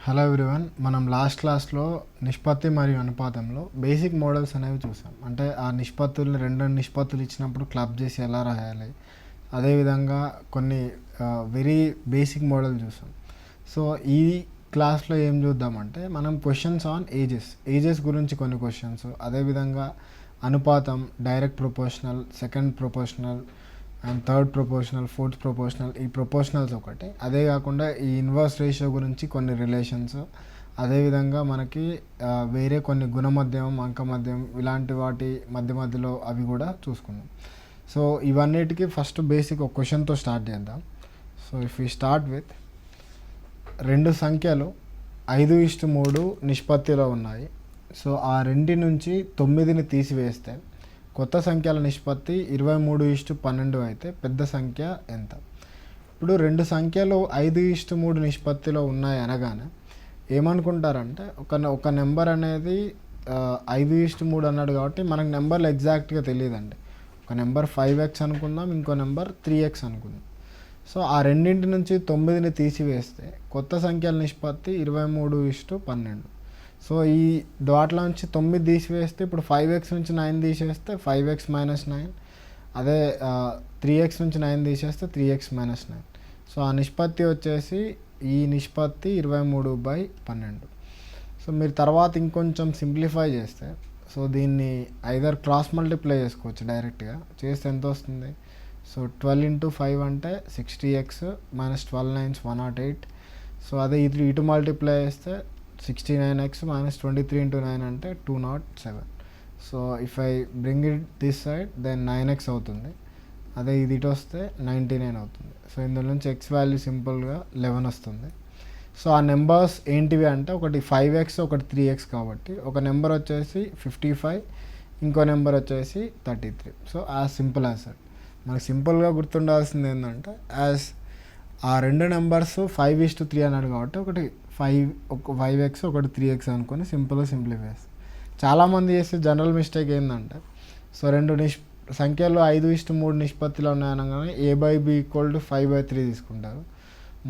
Hello everyone, మనం last క్లాస్లో నిష్పత్తి మరియు అనుపాతంలో బేసిక్ మోడల్స్ అనేవి చూసాం. అంటే ఆ నిష్పత్తులు రెండు నిష్పత్తులు ఇచ్చినప్పుడు క్లబ్ చేసి ఎలా రాయాలి, అదేవిధంగా కొన్ని వెరీ బేసిక్ మోడల్ చూసాం. సో ఈ క్లాస్లో ఏం చూద్దామంటే మనం క్వశ్చన్స్ ఆన్ ఏజెస్ గురించి కొన్ని క్వశ్చన్స్, అదేవిధంగా అనుపాతం, direct proportional, second proportional and third proportional, fourth proportional, ఈ ప్రొపోర్షనల్స్ ఒకటి. అదే కాకుండా ఈ ఇన్వర్స్ రేషియో గురించి కొన్ని రిలేషన్స్, అదేవిధంగా మనకి వేరే కొన్ని గుణమధ్యం, అంకమధ్యం, ఇలాంటి వాటి మధ్యలో అవి కూడా చూసుకుందాం. సో ఇవన్నిటికీ ఫస్ట్ బేసిక్ ఒక క్వశ్చన్తో స్టార్ట్ చేద్దాం. So if you start with, రెండు సంఖ్యలు 5:3 నిష్పత్తిలో ఉన్నాయి. సో ఆ రెండి నుంచి 9ని తీసివేస్తే కొత్త సంఖ్యల నిష్పత్తి 23:12 అయితే పెద్ద సంఖ్య ఎంత? ఇప్పుడు రెండు సంఖ్యలు 5:3 నిష్పత్తిలో ఉన్నాయి అనగానే ఏమనుకుంటారంటే ఒక నెంబర్ అనేది 5:3 అన్నాడు కాబట్టి మనకు నెంబర్లు ఎగ్జాక్ట్గా తెలియదండి. ఒక నెంబర్ 5x అనుకుందాం, ఇంకో నెంబర్ 3x అనుకుందాం. సో ఆ రెండింటి నుంచి 9ని తీసివేస్తే కొత్త సంఖ్యల నిష్పత్తి 23:12. సో ఈ డాట్ల నుంచి 9 తీసివేస్తే ఇప్పుడు 5x నుంచి 9 తీసేస్తే 5x - 9, అదే 3x నుంచి 9 తీసేస్తే 3x - 9. సో ఆ నిష్పత్తి వచ్చేసి ఈ నిష్పత్తి 23/12. సో మీరు తర్వాత ఇంకొంచెం సింప్లిఫై చేస్తే, సో దీన్ని ఐదర్ క్రాస్ మల్టిప్లై చేసుకోవచ్చు డైరెక్ట్గా. చేస్తే ఎంత వస్తుంది? సో 12 × 5 అంటే 60x - 12 9 108. సో అదే ఇటు మల్టిప్లై చేస్తే 69x - 23 × 9 అంటే 207. So if I bring it this side then 9x అవుతుంది. అదే ఇది ఇటు వస్తే 99 అవుతుంది. సో ఇందులో నుంచి x వాల్యూ సింపుల్గా 11 వస్తుంది. సో ఆ నెంబర్స్ ఏంటివి అంటే ఒకటి 5x, ఒకటి 3x. కాబట్టి ఒక నెంబర్ వచ్చేసి 55, ఇంకో నెంబర్ వచ్చేసి 33. So as simple as that. మనకు సింపుల్గా గుర్తుండాల్సింది ఏంటంటే ఆ రెండు నెంబర్స్ 5:3 అన్నాడు కాబట్టి ఒకటి 5x, ఒకటి 3x అనుకొని సింపుల్గా సింప్లిఫై చేస్తాం. చాలామంది చేసే జనరల్ మిస్టేక్ ఏంటంటే, సో రెండు సంఖ్యలు 5:3 నిష్పత్తిలో ఉన్నాయనగానే a/b = 5/3 తీసుకుంటారు.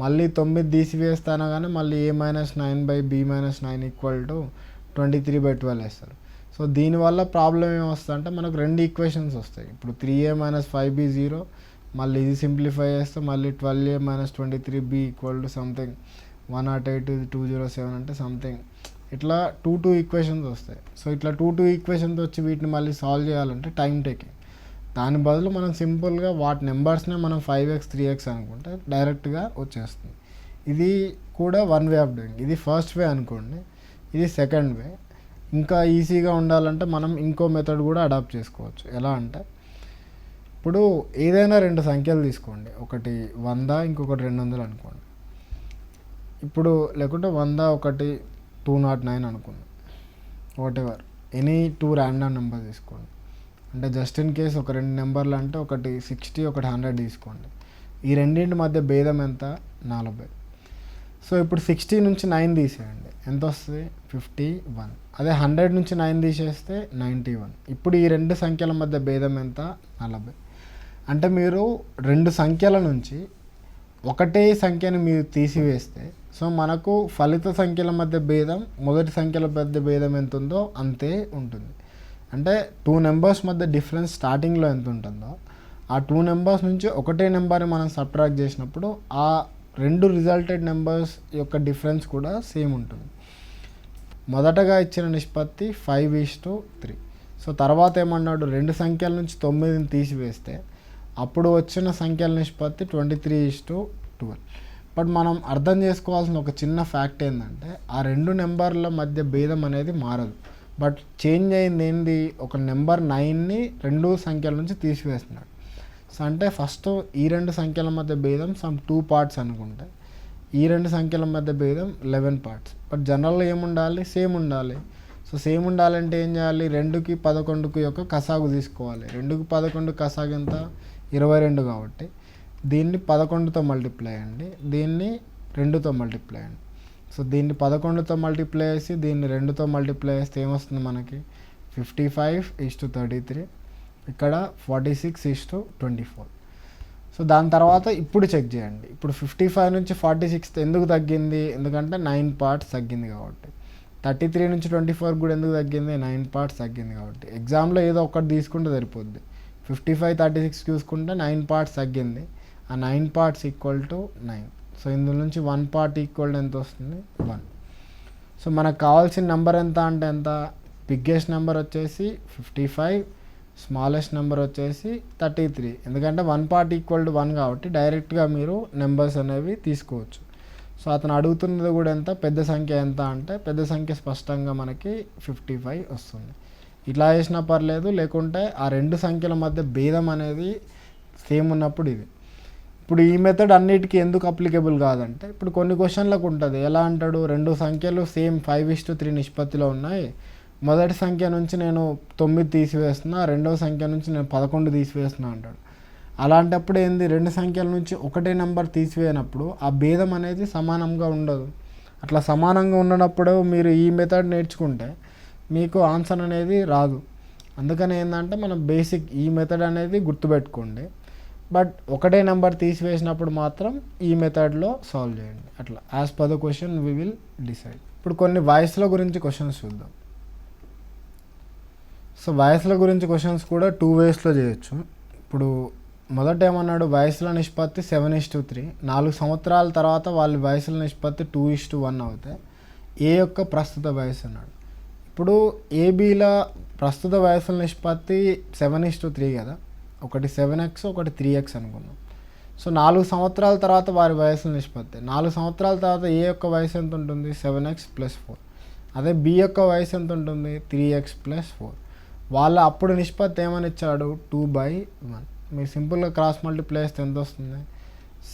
మళ్ళీ 9 తీసివేస్తాను కానీ మళ్ళీ a - 9/b - 9 = 23/12 వేస్తారు. సో దీనివల్ల ప్రాబ్లం ఏమొస్తుందంటే మనకు రెండు ఈక్వేషన్స్ వస్తాయి. ఇప్పుడు 3a - 5b 0, మళ్ళీ ఇది సింప్లిఫై చేస్తే మళ్ళీ 12a - 23b = సంథింగ్ 108, 207 అంటే సంథింగ్ ఇట్లా 2 ఈక్వేషన్స్ వస్తాయి. సో ఇట్లా 2 ఈక్వేషన్స్ వచ్చి వీటిని మళ్ళీ సాల్వ్ చేయాలంటే టైం టేకింగ్. దాని బదులు మనం సింపుల్గా వాటి నెంబర్స్నే మనం 5x, 3x అనుకుంటే డైరెక్ట్గా వచ్చేస్తుంది. ఇది కూడా వన్ వే ఆఫ్ డూయింగ్. ఇది ఫస్ట్ వే అనుకోండి, ఇది సెకండ్ వే. ఇంకా ఈజీగా ఉండాలంటే మనం ఇంకో మెథడ్ కూడా అడాప్ట్ చేసుకోవచ్చు. ఎలా అంటే, ఇప్పుడు ఏదైనా రెండు సంఖ్యలు తీసుకోండి, ఒకటి 100, ఇంకొకటి 200 అనుకోండి. ఇప్పుడు లేకుంటే 100, ఒకటి 209 అనుకుందాం. What ever any 2 random number తీసుకోండి. అంటే జస్ట్ ఇన్ కేస్ ఒక రెండు నెంబర్లు అంటే ఒకటి 60, ఒకటి 100 తీసుకోండి. ఈ రెండింటి మధ్య భేదం ఎంత? 40. సో ఇప్పుడు 60 నుంచి 9 తీసేయండి, ఎంత వస్తుంది? 51. అదే 100 నుంచి 9 తీసేస్తే 91. ఇప్పుడు ఈ రెండు సంఖ్యల మధ్య భేదం ఎంత? 40. అంటే మీరు రెండు సంఖ్యల నుంచి ఒకటే సంఖ్యను మీరు తీసివేస్తే సో మనకు ఫలిత సంఖ్యల మధ్య భేదం మొదటి సంఖ్యల మధ్య భేదం ఎంత ఉందో అంతే ఉంటుంది. అంటే 2 నెంబర్స్ మధ్య డిఫరెన్స్ స్టార్టింగ్లో ఎంత ఉంటుందో ఆ 2 నెంబర్స్ నుంచి ఒకటే నెంబర్ని మనం సబ్ట్రాక్ట్ చేసినప్పుడు ఆ రెండు రిజల్టెడ్ నెంబర్స్ యొక్క డిఫరెన్స్ కూడా సేమ్ ఉంటుంది. మొదటగా ఇచ్చిన నిష్పత్తి 5:3. సో తర్వాత ఏమన్నాడు? రెండు సంఖ్యల నుంచి 9ని తీసివేస్తే అప్పుడు వచ్చిన సంఖ్యల నిష్పత్తి 23:12. బట్ మనం అర్థం చేసుకోవాల్సిన ఒక చిన్న ఫ్యాక్ట్ ఏంటంటే ఆ రెండు నెంబర్ల మధ్య భేదం అనేది మారదు. బట్ చేంజ్ అయింది ఏంది? ఒక నెంబర్ 9ని రెండు సంఖ్యల నుంచి తీసివేస్తున్నాడు. సో అంటే ఫస్ట్ ఈ రెండు సంఖ్యల మధ్య భేదం సమ్ 2 పార్ట్స్ అనుకుంటే, ఈ రెండు సంఖ్యల మధ్య భేదం 11 పార్ట్స్. బట్ జనరల్గా ఏముండాలి? సేమ్ ఉండాలి. సో సేమ్ ఉండాలంటే ఏం చేయాలి? 2కి 11కు యొక్క కసాగు తీసుకోవాలి. 2కి 11 కసాగు ఎంత? 22 కాబట్టి దీన్ని 11తో మల్టిప్లై అయ్యండి, దీన్ని 2తో మల్టిప్లై అయ్యండి. సో దీన్ని 11తో మల్టిప్లై చేసి దీన్ని 2తో మల్టిప్లై చేస్తే ఏమొస్తుంది మనకి? 55:33. ఇక్కడ 46:24. సో దాని తర్వాత ఇప్పుడు చెక్ చేయండి. ఇప్పుడు 55 నుంచి 46 ఎందుకు తగ్గింది? ఎందుకంటే 9 పార్ట్స్ తగ్గింది కాబట్టి. 33 నుంచి 24 కూడా ఎందుకు తగ్గింది? 9 పార్ట్స్ తగ్గింది కాబట్టి. ఎగ్జామ్లో ఏదో ఒకటి తీసుకుంటే సరిపోద్ది. 55, 36 చూసుకుంటే 9 పార్ట్స్ తగ్గింది. ఆ 9 పార్ట్స్ ఈక్వల్ టు 9. సో ఇందులో నుంచి 1 పార్ట్ ఈక్వల్ టు ఎంత వస్తుంది? 1. సో మనకు కావాల్సిన నెంబర్ ఎంత అంటే ఎంత? బిగ్గెస్ట్ నెంబర్ వచ్చేసి 55, స్మాలెస్ట్ నెంబర్ వచ్చేసి 33. ఎందుకంటే 1 పార్ట్ ఈక్వల్ టు 1 కాబట్టి డైరెక్ట్గా మీరు నెంబర్స్ అనేవి తీసుకోవచ్చు. సో అతను అడుగుతున్నది కూడా ఎంత? పెద్ద సంఖ్య ఎంత అంటే పెద్ద సంఖ్య స్పష్టంగా మనకి 55 వస్తుంది. ఇట్లా చేసినా పర్లేదు, లేకుంటే ఆ రెండు సంఖ్యల మధ్య భేదం అనేది సేమ్ ఉన్నప్పుడు ఇది. ఇప్పుడు ఈ మెథడ్ అన్నిటికీ ఎందుకు అప్లికేబుల్ కాదంటే ఇప్పుడు కొన్ని క్వశ్చన్లకు ఉంటుంది. ఎలా అంటాడు? రెండు సంఖ్యలు సేమ్ 5:3 నిష్పత్తిలో ఉన్నాయి, మొదటి సంఖ్య నుంచి నేను 9 తీసివేస్తున్నా, రెండవ సంఖ్య నుంచి నేను 11 తీసివేస్తున్నా అంటాడు. అలాంటప్పుడు ఏంది? రెండు సంఖ్యల నుంచి ఒకటే నెంబర్ తీసివేయనప్పుడు ఆ భేదం అనేది సమానంగా ఉండదు. అట్లా సమానంగా ఉన్నప్పుడు మీరు ఈ మెథడ్ నేర్చుకుంటే మీకు ఆన్సర్ అనేది రాదు. అందుకని ఏంటంటే మనం బేసిక్ ఈ మెథడ్ అనేది గుర్తుపెట్టుకోండి. బట్ ఒకటే నెంబర్ తీసివేసినప్పుడు మాత్రం ఈ మెథడ్లో సాల్వ్ చేయండి. అట్లా as per the question we will decide. ఇప్పుడు కొన్ని వాయిస్ల గురించి క్వశ్చన్స్ చూద్దాం. సో వాయిస్ల గురించి క్వశ్చన్స్ కూడా 2 వేస్లో చేయొచ్చు. ఇప్పుడు మొదట ఏమన్నాడు? వయసుల నిష్పత్తి 7:3. 4 సంవత్సరాల తర్వాత వాళ్ళ వయసుల నిష్పత్తి 2:1 అవుతాయి. ఏ యొక్క ప్రస్తుత వయసు అన్నాడు. ఇప్పుడు ఏబీల ప్రస్తుత వయసుల నిష్పత్తి 7:3 కదా. ఒకటి 7x, ఒకటి 3x అనుకున్నాం. సో 4 సంవత్సరాల తర్వాత వారి వయసుల నిష్పత్తి. 4 సంవత్సరాల తర్వాత ఏ యొక్క వయసు ఎంత ఉంటుంది? 7x + 4. అదే బి యొక్క వయసు ఎంత ఉంటుంది? 3x + 4. వాళ్ళ అప్పుడు నిష్పత్తి ఏమని ఇచ్చాడు? 2/1. మీరు సింపుల్గా క్రాస్ మల్టిప్లై చేస్తే ఎంత వస్తుంది?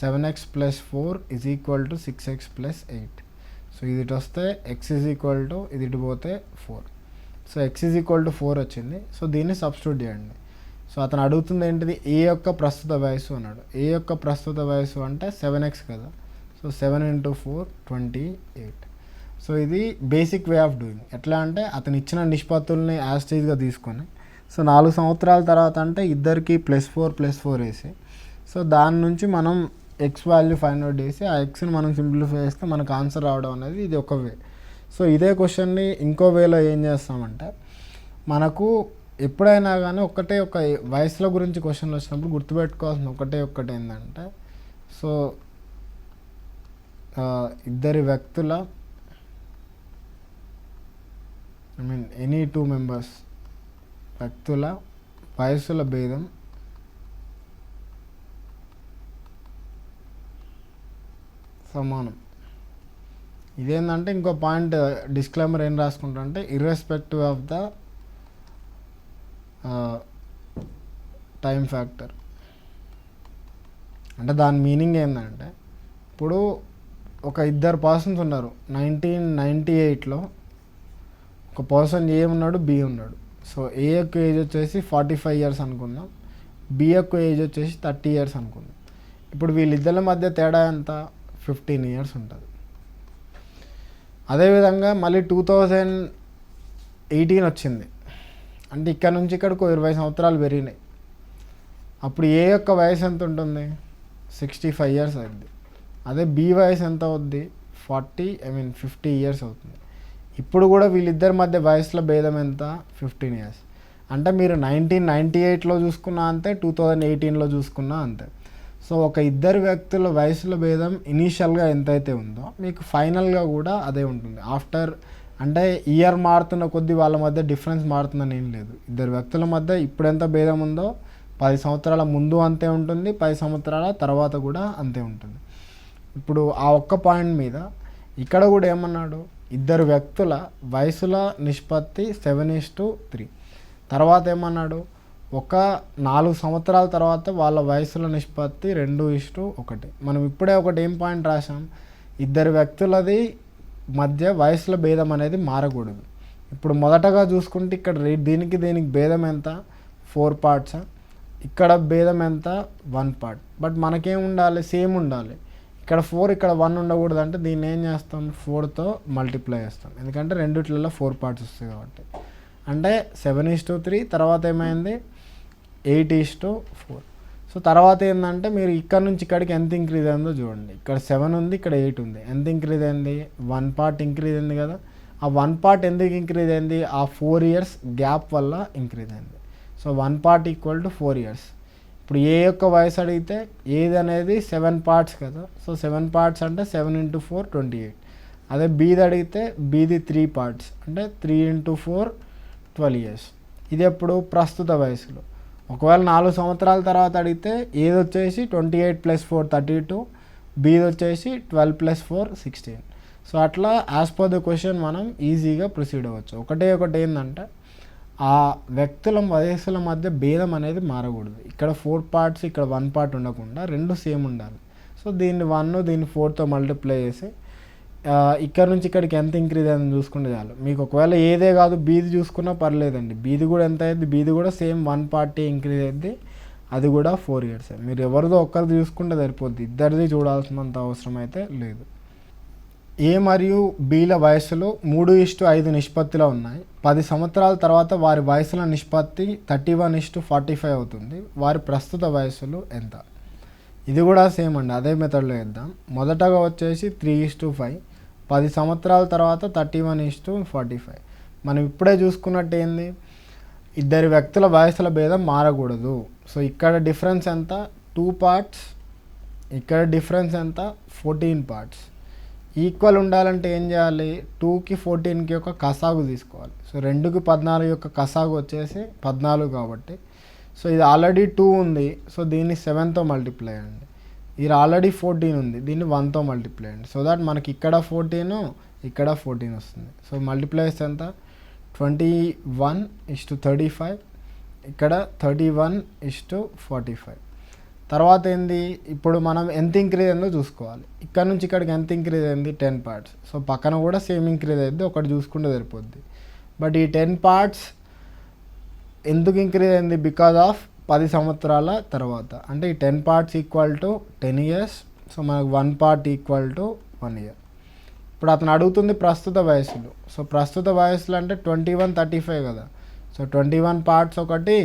7x + 4 = 6x + 8. సో ఇది ఇటు వస్తే x ఇది ఇటు పోతే 4. సో x 4 వచ్చింది. సో దీన్ని సబ్స్టిట్యూట్ చేయండి. సో అతను అడుగుతుంది ఏంటిది? ఏ యొక్క ప్రస్తుత వయసు అన్నాడు. ఏ యొక్క ప్రస్తుత వయసు అంటే 7x కదా. సో 7 × 4 28. సో ఇది బేసిక్ వే ఆఫ్ డూయింగ్. ఎట్లా అంటే అతను ఇచ్చిన నిష్పత్తుల్ని యాస్టేజ్గా తీసుకొని, సో 4 సంవత్సరాల తర్వాత అంటే ఇద్దరికి +4 +4 వేసి, సో దాని నుంచి మనం ఎక్స్ వాల్యూ ఫైండ్ అవుట్ చేసి ఆ ఎక్స్ని మనం సింప్లిఫై చేస్తే మనకు ఆన్సర్ రావడం అనేది ఇది ఒక వే. సో ఇదే క్వశ్చన్ని ఇంకో వేలో ఏం చేస్తామంటే, మనకు ఎప్పుడైనా కానీ ఒక వయసుల గురించి క్వశ్చన్లు వచ్చినప్పుడు గుర్తుపెట్టుకోవాల్సిన ఒకటి ఏంటంటే, సో ఇద్దరి వ్యక్తుల ఎనీ 2 మెంబర్స్ వ్యక్తుల వయసుల భేదం సమానం. ఇదేంటంటే ఇంకో పాయింట్ డిస్క్లైమర్ ఏం రాసుకుంటా అంటే irrespective of the time factor. అంటే దాని మీనింగ్ ఏంటంటే, ఇప్పుడు ఒక ఇద్దరు పర్సన్స్ ఉన్నారు. 1998లో ఒక పర్సన్ ఏ ఉన్నాడు, బి ఉన్నాడు. సో ఏ యొక్క ఏజ్ వచ్చేసి 45 years అనుకుందాం, బి యొక్క ఏజ్ వచ్చేసి 30 years అనుకుందాం. ఇప్పుడు వీళ్ళిద్దరి మధ్య తేడా ఎంత? 15 years ఉంటుంది. అదేవిధంగా మళ్ళీ 2018 వచ్చింది. అంటే ఇక్కడ నుంచి ఇక్కడికి 20 సంవత్సరాలు పెరిగినాయి. అప్పుడు ఏ యొక్క వయసు ఎంత ఉంటుంది? 65 years అవుతుంది. అదే బి వయసు ఎంత అవుద్ది? 50 years అవుతుంది. ఇప్పుడు కూడా వీళ్ళిద్దరి మధ్య వయసుల భేదం ఎంత? 15 years. అంటే మీరు 1998లో చూసుకున్నా అంతే, 2018లో చూసుకున్నా అంతే. సో ఒక ఇద్దరు వ్యక్తుల వయసుల భేదం ఇనీషియల్గా ఎంతైతే ఉందో మీకు ఫైనల్గా కూడా అదే ఉంటుంది. ఆఫ్టర్ అంటే ఇయర్ మారుతున్న కొద్దీ వాళ్ళ మధ్య డిఫరెన్స్ మారుతుందని ఏం లేదు. ఇద్దరు వ్యక్తుల మధ్య ఇప్పుడు ఎంత భేదం ఉందో 10 సంవత్సరాల ముందు అంతే ఉంటుంది, 10 సంవత్సరాల తర్వాత కూడా అంతే ఉంటుంది. ఇప్పుడు ఆ ఒక్క పాయింట్ మీద ఇక్కడ కూడా ఏమన్నాడు? ఇద్దరు వ్యక్తుల వయసుల నిష్పత్తి 7:3. తర్వాత ఏమన్నాడు? ఒక 4 సంవత్సరాల తర్వాత వాళ్ళ వయసుల నిష్పత్తి 2:1. మనం ఇప్పుడే ఏం పాయింట్ రాసాం? ఇద్దరు వ్యక్తులది మధ్య వయసుల భేదం అనేది మారకూడదు. ఇప్పుడు మొదటగా చూసుకుంటే ఇక్కడ దీనికి భేదం ఎంత? 4 parts. ఇక్కడ భేదం ఎంత? 1 part. బట్ మనకేం ఉండాలి? సేమ్ ఉండాలి. ఇక్కడ 4, ఇక్కడ 1 ఉండకూడదు. అంటే దీన్ని ఏం చేస్తాం? 4తో మల్టిప్లై చేస్తాం. ఎందుకంటే రెండిట్లలో 4 parts వస్తాయి కాబట్టి. అంటే 7:3 తర్వాత ఏమైంది? 8:4. సో తర్వాత ఏంటంటే మీరు ఇక్కడ నుంచి ఇక్కడికి ఎంత ఇంక్రీజ్ అయిందో చూడండి. ఇక్కడ 7 ఉంది, ఇక్కడ 8 ఉంది. ఎంత ఇంక్రీజ్ అయింది? 1 పార్ట్ ఇంక్రీజ్ అయింది కదా. ఆ 1 పార్ట్ ఎందుకు ఇంక్రీజ్ అయింది? ఆ 4 ఇయర్స్ గ్యాప్ వల్ల ఇంక్రీజ్ అయింది. So 1 part equal to 4 years. ఇప్పుడు ఏ యొక్క వయసు అడిగితే ఏది అనేది 7 పార్ట్స్ కదా. సో 7 పార్ట్స్ అంటే 7 × 4 28. అదే బీది అడిగితే బీది 3 పార్ట్స్ అంటే 3 × 4 12 ఇయర్స్. ఇది ఎప్పుడు? ప్రస్తుత వయసులో. ఒకవేళ 4 సంవత్సరాల తర్వాత అడిగితే ఏది వచ్చేసి 28 + 4 32, బీది వచ్చేసి 12 + 4 16. సో అట్లా యాజ్ పర్ ద క్వశ్చన్ మనం ఈజీగా ప్రొసీడ్ అవ్వచ్చు. ఒకటి ఏంటంటే ఆ వ్యక్తుల వయసుల మధ్య భేదం అనేది మారకూడదు. ఇక్కడ 4 పార్ట్స్, ఇక్కడ 1 పార్ట్ ఉండకుండా రెండు సేమ్ ఉండాలి. సో దీన్ని 1 దీన్ని 4తో మల్టిప్లై చేసి ఇక్కడ నుంచి ఇక్కడికి ఎంత ఇంక్రీజ్ అయింది చూసుకుంటే చాలు. మీకు ఒకవేళ ఏదే కాదు బీది చూసుకున్నా పర్లేదండి. బీది కూడా ఎంత అయింది? బీది కూడా సేమ్ 1 పార్టీ ఇంక్రీజ్ అయింది, అది కూడా 4 ఇయర్స్. మీరు ఎవరిదో ఒక్కరిది చూసుకుంటే సరిపోద్ది, ఇద్దరిది చూడాల్సినంత అవసరం అయితే లేదు. ఏ మరియు బీల వయసులు 3:5 నిష్పత్తిలో ఉన్నాయి. 10 సంవత్సరాల తర్వాత వారి వయసుల నిష్పత్తి 31:45 అవుతుంది. వారి ప్రస్తుత వయసులు ఎంత? ఇది కూడా సేమ్ అండి, అదే మెథడ్లో వేద్దాం. మొదటగా వచ్చేసి 3:5, 10 సంవత్సరాల తర్వాత 31:45. మనం ఇప్పుడే చూసుకున్నట్టు ఏంది? ఇద్దరి వ్యక్తుల వయసుల భేదం మారకూడదు. సో ఇక్కడ డిఫరెన్స్ ఎంత? 2 పార్ట్స్. ఇక్కడ డిఫరెన్స్ ఎంత? 14 పార్ట్స్. ఈక్వల్ ఉండాలంటే ఏం చేయాలి? 2కి 14కి ఒక కసాగు తీసుకోవాలి. సో 2కి 14 యొక్క కసాగు వచ్చేసి 14 కాబట్టి. సో ఇది ఆల్రెడీ 2 ఉంది, సో దీన్ని 7తో మల్టిప్లై అండి. ఇది ఆల్రెడీ 14 ఉంది, దీన్ని 1తో మల్టిప్లై అండి. సో దట్ మనకి ఇక్కడ 14 ఇక్కడ 14 వస్తుంది. సో మల్టిప్లై చేస్తే ఎంత? 21:35, ఇక్కడ 31:45. తర్వాత ఏంది? ఇప్పుడు మనం ఎంత ఇంక్రీజ్ అయిందో చూసుకోవాలి. ఇక్కడ నుంచి ఇక్కడికి ఎంత ఇంక్రీజ్ అయింది? 10 పార్ట్స్. సో పక్కన కూడా సేమ్ ఇంక్రీజ్ అయింది, ఒకటి చూసుకుంటే సరిపోద్ది. బట్ ఈ 10 పార్ట్స్ ఎందుకు ఇంక్రీజ్ అయింది? బికాజ్ ఆఫ్ 10 సంవత్సరాల తర్వాత. అంటే ఈ 10 parts equal to 10 years. So మనకు 1 పార్ట్ ఈక్వల్ టు 1 ఇయర్. ఇప్పుడు అతను అడుగుతుంది ప్రస్తుత వయసులు. సో ప్రస్తుత వయసులు అంటే 21, 35 కదా. సో 21 పార్ట్స్ ఒకటి,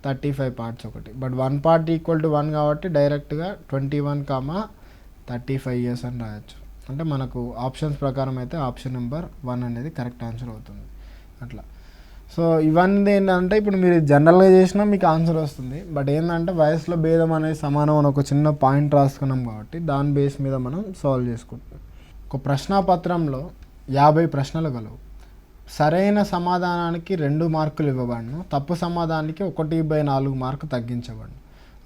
35 పార్ట్స్ ఒకటి. బట్ 1 పార్ట్ ఈక్వల్ టు 1 కాబట్టి డైరెక్ట్గా 21,35 ఇయర్స్ అని రాయొచ్చు. అంటే మనకు ఆప్షన్స్ ప్రకారం అయితే ఆప్షన్ నెంబర్ 1 అనేది కరెక్ట్ ఆన్సర్ అవుతుంది. అట్లా. సో ఇవన్నీ ఏంటంటే ఇప్పుడు మీరు జనరల్గా చేసినా మీకు ఆన్సర్ వస్తుంది. బట్ ఏంటంటే వయసులో భేదం అనేది సమానం అని ఒక చిన్న పాయింట్ రాసుకున్నాం కాబట్టి దాని బేస్ మీద మనం సాల్వ్ చేసుకుంటాం. ఒక ప్రశ్నాపత్రంలో 50 ప్రశ్నలు గలవు. సరైన సమాధానానికి 2 మార్కులు ఇవ్వబడను, తప్పు సమాధానానికి 1/4 మార్కు తగ్గించబడను.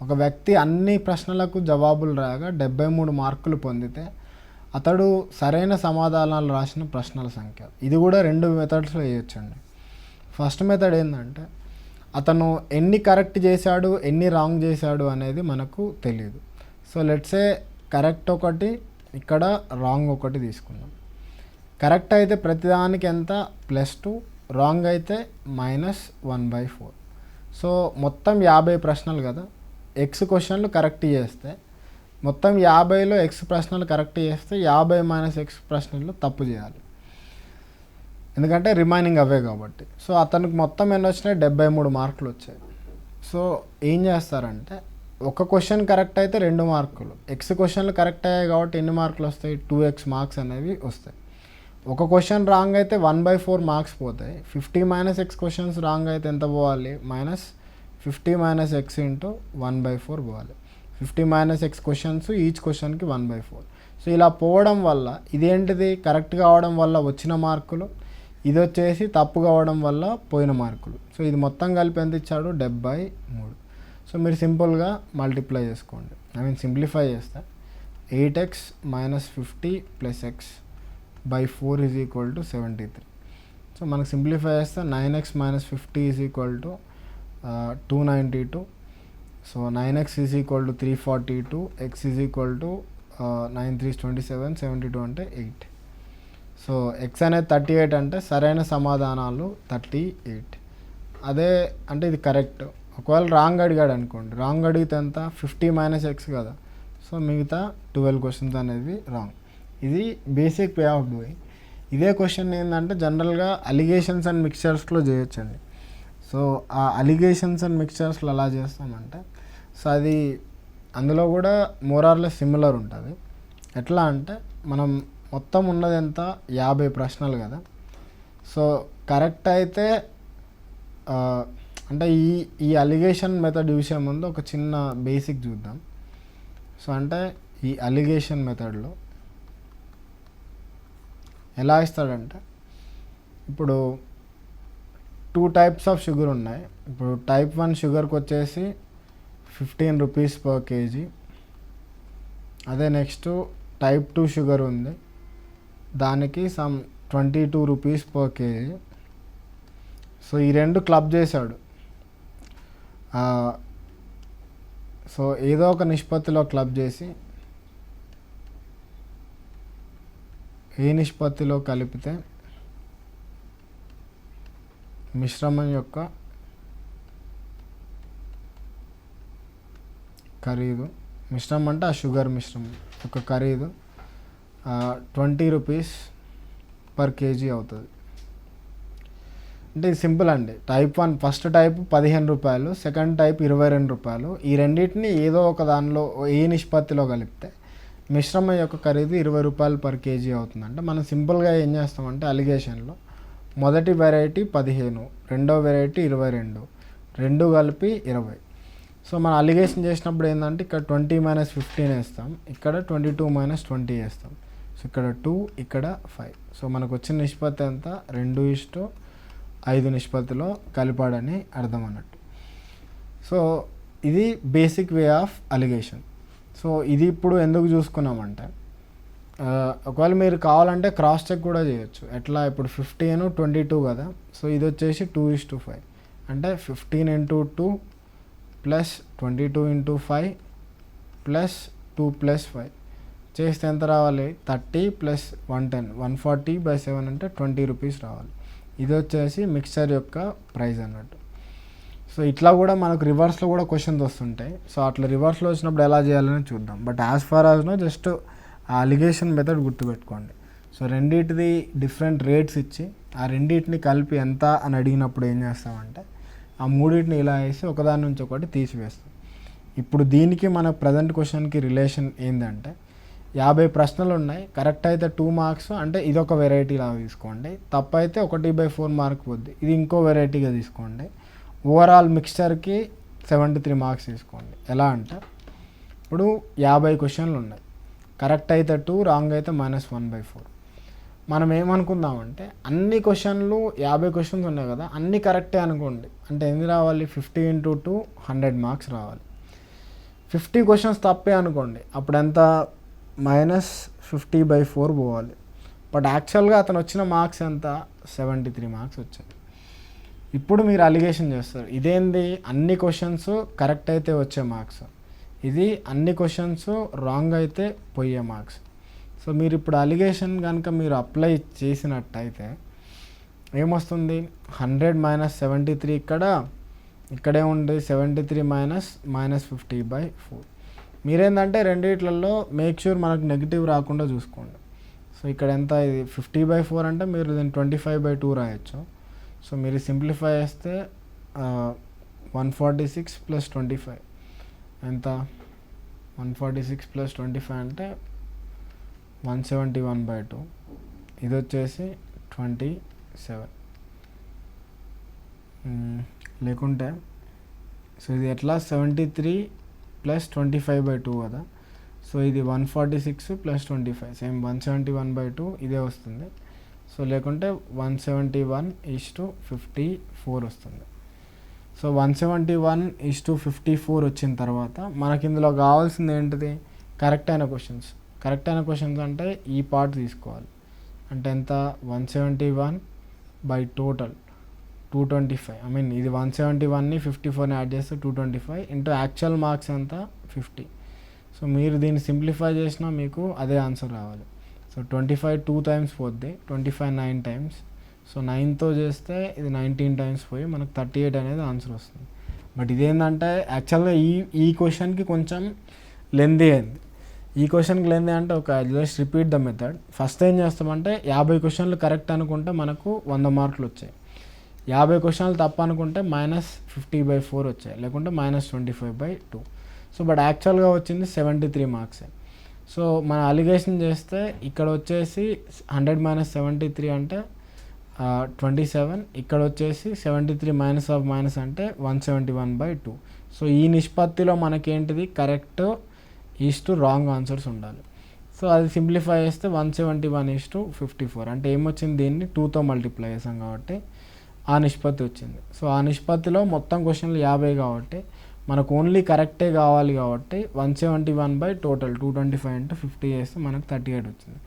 ఒక వ్యక్తి అన్ని ప్రశ్నలకు జవాబులు రాగా 73 మార్కులు పొందితే అతడు సరైన సమాధానాలు రాసిన ప్రశ్నల సంఖ్య. ఇది కూడా 2 మెథడ్స్లో వేయొచ్చండి. ఫస్ట్ మెథడ్ ఏంటంటే అతను ఎన్ని కరెక్ట్ చేశాడు, ఎన్ని రాంగ్ చేశాడు అనేది మనకు తెలియదు. సో లెట్సే కరెక్ట్ ఒకటి, ఇక్కడ రాంగ్ ఒకటి తీసుకుందాం. కరెక్ట్ అయితే ప్రతిదానికి ఎంత? +2, రాంగ్ అయితే -1/4. సో మొత్తం 50 ప్రశ్నలు కదా. ఎక్స్ క్వశ్చన్లు కరెక్ట్ చేస్తే మొత్తం 50లో ఎక్స్ ప్రశ్నలు కరెక్ట్ చేస్తే 50 - ఎక్స్ ప్రశ్నలు తప్పు చేయాలి, ఎందుకంటే రిమైనింగ్ అవే కాబట్టి. సో అతనికి మొత్తం ఎన్ని వచ్చినాయి? 73 మార్కులు వచ్చాయి. సో ఏం చేస్తారంటే ఒక క్వశ్చన్ కరెక్ట్ అయితే 2 మార్కులు, ఎక్స్ క్వశ్చన్లు కరెక్ట్ అయ్యాయి కాబట్టి ఎన్ని మార్కులు వస్తాయి? 2x మార్క్స్ అనేవి వస్తాయి. ఒక క్వశ్చన్ రాంగ్ అయితే 1/4 మార్క్స్ పోతాయి. 50 - ఎక్స్ క్వశ్చన్స్ రాంగ్ అయితే ఎంత పోవాలి? -50 - ఎక్స్ × 1/4 పోవాలి. 50 - ఎక్స్ క్వశ్చన్స్ ఈచ్ క్వశ్చన్కి 1/4. సో ఇలా పోవడం వల్ల ఇదేంటిది? కరెక్ట్ కావడం వల్ల వచ్చిన మార్కులు, ఇది వచ్చేసి తప్పు కావడం వల్ల పోయిన మార్కులు. సో ఇది మొత్తం కలిపి ఎంత ఇచ్చాడు? 73. సో మీరు సింపుల్గా మల్టిప్లై చేసుకోండి, సింప్లిఫై చేస్తే 8x - 50 + x/4 = 73. సో మనకు సింప్లిఫై చేస్తే 9x - 50 = 292. సో 9x = 342, x = 9 3 27, 72 అంటే 8. సో ఎక్స్ అనేది 38 అంటే సరైన సమాధానాలు 38. అదే అంటే ఇది కరెక్ట్. ఒకవేళ రాంగ్ అడిగాడు అనుకోండి, రాంగ్ అడిగితే ఎంత? 50 - ఎక్స్ కదా. సో మిగతా 12 క్వశ్చన్స్ అనేవి రాంగ్. ఇది బేసిక్ వే ఆఫ్ డూయింగ్. ఇదే క్వశ్చన్ ఏంటంటే జనరల్గా అలిగేషన్స్ అండ్ మిక్చర్స్లో చేయొచ్చండి. సో ఆ అలిగేషన్స్ అండ్ మిక్చర్స్లో ఎలా చేస్తామంటే సో అది అందులో కూడా మోరార్లెస్ సిమిలర్ ఉంటుంది. ఎట్లా అంటే మనం మొత్తం ఉన్నది ఎంత 50 ప్రశ్నలు కదా. సో కరెక్ట్ అయితే అంటే ఈ అలిగేషన్ మెథడ్ చూసే ముందు ఒక చిన్న బేసిక్ చూద్దాం. సో అంటే ఈ అలిగేషన్ మెథడ్లో ఎలా ఇస్తాడంటే, ఇప్పుడు 2 టైప్స్ ఆఫ్ షుగర్ ఉన్నాయి. ఇప్పుడు టైప్ 1 షుగర్కి వచ్చేసి 15 రూపీస్ పర్ కేజీ. అదే నెక్స్ట్ టైప్ 2 షుగర్ ఉంది, దానికి some 22 rupees per KG. So ఈ రెండు క్లబ్ చేశాడు. సో ఏదో ఒక నిష్పత్తిలో క్లబ్ చేసి ఏ నిష్పత్తిలో కలిపితే మిశ్రమం యొక్క ఖరీదు, మిశ్రమం అంటే ఆ షుగర్ మిశ్రమం యొక్క ఖరీదు 20 రూపీస్ పర్ కేజీ అవుతుంది. అంటే ఇది సింపుల్ అండి. టైప్ 1 ఫస్ట్ టైప్ 15 రూపాయలు, సెకండ్ టైప్ 22 రూపాయలు. ఈ రెండింటిని ఏదో ఒక దానిలో ఏ నిష్పత్తిలో కలిపితే మిశ్రమం యొక్క ఖరీదు 20 రూపాయలు పర్ కేజీ అవుతుంది. అంటే మనం సింపుల్గా ఏం చేస్తామంటే అలిగేషన్లో మొదటి వెరైటీ 15, రెండో వెరైటీ 22, రెండు కలిపి 20. సో మనం అలిగేషన్ చేసినప్పుడు ఏంటంటే ఇక్కడ 20 - 15 వేస్తాం, ఇక్కడ 22 - 20 వేస్తాం. సో ఇక్కడ 2, ఇక్కడ 5. సో మనకు వచ్చిన నిష్పత్తి ఎంత 2:5 నిష్పత్తిలో కలిపాడని అర్థం అన్నట్టు. సో ఇది basic way of alligation. So ఇది ఇప్పుడు ఎందుకు చూసుకున్నామంటే, ఒకవేళ మీరు కావాలంటే క్రాస్ చెక్ కూడా చేయొచ్చు. ఎట్లా, ఇప్పుడు 15, 22 కదా. సో ఇది వచ్చేసి 2:5 అంటే 15 × 2 ప్లస్ 22 × 5 ప్లస్ 2 + 5 చేస్తే ఎంత రావాలి 30 + 110, 140/7 అంటే 20 రూపీస్ రావాలి. ఇది వచ్చేసి మిక్చర్ యొక్క ప్రైస్ అన్నట్టు. సో ఇట్లా కూడా మనకు రివర్స్లో కూడా క్వశ్చన్స్ వస్తుంటాయి. సో అట్లా రివర్స్లో వచ్చినప్పుడు ఎలా చేయాలని చూద్దాం. But as far as no just ఆ అలిగేషన్ మెథడ్ గుర్తుపెట్టుకోండి. సో రెండింటిది డిఫరెంట్ రేట్స్ ఇచ్చి ఆ రెండింటిని కలిపి ఎంత అని అడిగినప్పుడు ఏం చేస్తామంటే ఆ మూడింటిని ఇలా వేసి ఒకదాని నుంచి ఒకటి తీసివేస్తాం. ఇప్పుడు దీనికి మన ప్రజెంట్ క్వశ్చన్కి రిలేషన్ ఏంటంటే 50 ప్రశ్నలు ఉన్నాయి. కరెక్ట్ అయితే 2 మార్క్స్, అంటే ఇదొక వెరైటీలా తీసుకోండి. తప్పు అయితే 1/4 మార్క్ పోద్ది, ఇది ఇంకో వెరైటీగా తీసుకోండి. ఓవరాల్ మిక్స్చర్కి 73 మార్క్స్ తీసుకోండి. ఎలా అంటే ఇప్పుడు 50 క్వశ్చన్లు ఉన్నాయి. కరెక్ట్ అయితే 2, రాంగ్ అయితే -1/4. మనం ఏమనుకుందామంటే అన్ని క్వశ్చన్లు 50 క్వశ్చన్స్ ఉన్నాయి కదా, అన్నీ కరెక్టే అనుకోండి. అంటే ఎన్ని రావాలి 50 × 2 100 మార్క్స్ రావాలి. 50 క్వశ్చన్స్ తప్పే అనుకోండి, అప్పుడు ఎంత -50/4 పోవాలి. బట్ యాక్చువల్గా అతను వచ్చిన మార్క్స్ ఎంత 73 మార్క్స్ వచ్చాయి. ఇప్పుడు మీరు అలిగేషన్ చేస్తారు, ఇదేంది అన్ని క్వశ్చన్స్ కరెక్ట్ అయితే వచ్చే మార్క్స్, ఇది అన్ని క్వశ్చన్స్ రాంగ్ అయితే పోయే మార్క్స్. సో మీరు ఇప్పుడు అలిగేషన్ కనుక మీరు అప్లై చేసినట్టయితే ఏమొస్తుంది 100 - 73 ఇక్కడే ఉంది 73 - -50/4. మీరేంటంటే రెండిట్లలో మేక్ షూర్ మనకు నెగిటివ్ రాకుండా చూసుకోండి. సో ఇక్కడ ఎంత ఇది 50/4 అంటే మీరు దీన్ని 25/2 రాయొచ్చు. సో మీరు సింప్లిఫై చేస్తే 146 + 25 ఎంత 146 + 25 అంటే 171/2. ఇది వచ్చేసి 27. లేకుంటే సో ఇది ఎట్లా 73 + 25/2 కదా. సో ఇది 146 + 25 సేమ్ 171/2 ఇదే వస్తుంది. సో లేకుంటే 171:54 వస్తుంది. సో 171:54 వచ్చిన తర్వాత మనకి ఇందులో కావాల్సింది ఏంటిది కరెక్ట్ అయిన క్వశ్చన్స్. కరెక్ట్ అయిన క్వశ్చన్స్ అంటే ఈ పార్ట్ తీసుకోవాలి. అంటే ఎంత 171 టోటల్ 225. ఐ మీన్ ఇది 171ని 54ని యాడ్ చేస్తే 225 ఇంటూ యాక్చువల్ మార్క్స్ ఎంత 50. సో మీరు దీన్ని సింప్లిఫై చేసినా మీకు అదే ఆన్సర్ రావాలి. సో 25 2 టైమ్స్ పోద్ది, 25 9 టైమ్స్. సో 9తో చేస్తే ఇది 19 టైమ్స్ పోయి మనకు 38 అనేది ఆన్సర్ వస్తుంది. బట్ ఇదేంటంటే యాక్చువల్గా ఈ క్వశ్చన్కి కొంచెం లెందీ అయింది. ఈ క్వశ్చన్కి లెందీ అంటే ఒక just repeat the method. First ఏం చేస్తామంటే 50 క్వశ్చన్లు కరెక్ట్ అనుకుంటే మనకు 100 మార్కులు వచ్చాయి. 50 క్వశ్చన్లు తప్పు అనుకుంటే -50/4 వచ్చాయి, లేకుంటే -25/2. సో బట్ యాక్చువల్గా వచ్చింది 73 మార్క్సే. సో మన అలిగేషన్ చేస్తే ఇక్కడ వచ్చేసి 100 - 73 అంటే 27, ఇక్కడ వచ్చేసి 73 - అంటే 171/2. సో ఈ నిష్పత్తిలో మనకేంటిది కరెక్ట్ ఈస్టు రాంగ్ ఆన్సర్స్ ఉండాలి. సో అది సింప్లిఫై చేస్తే 171:54 అంటే ఏమొచ్చింది, దీన్ని 2తో మల్టిప్లై చేసాం కాబట్టి ఆ నిష్పత్తి వచ్చింది. సో ఆ నిష్పత్తిలో మొత్తం క్వశ్చన్లు 50 కాబట్టి మనకు ఓన్లీ కరెక్టే కావాలి కాబట్టి 171 టోటల్ 225 × 50 చేస్తే మనకు 38 వచ్చింది.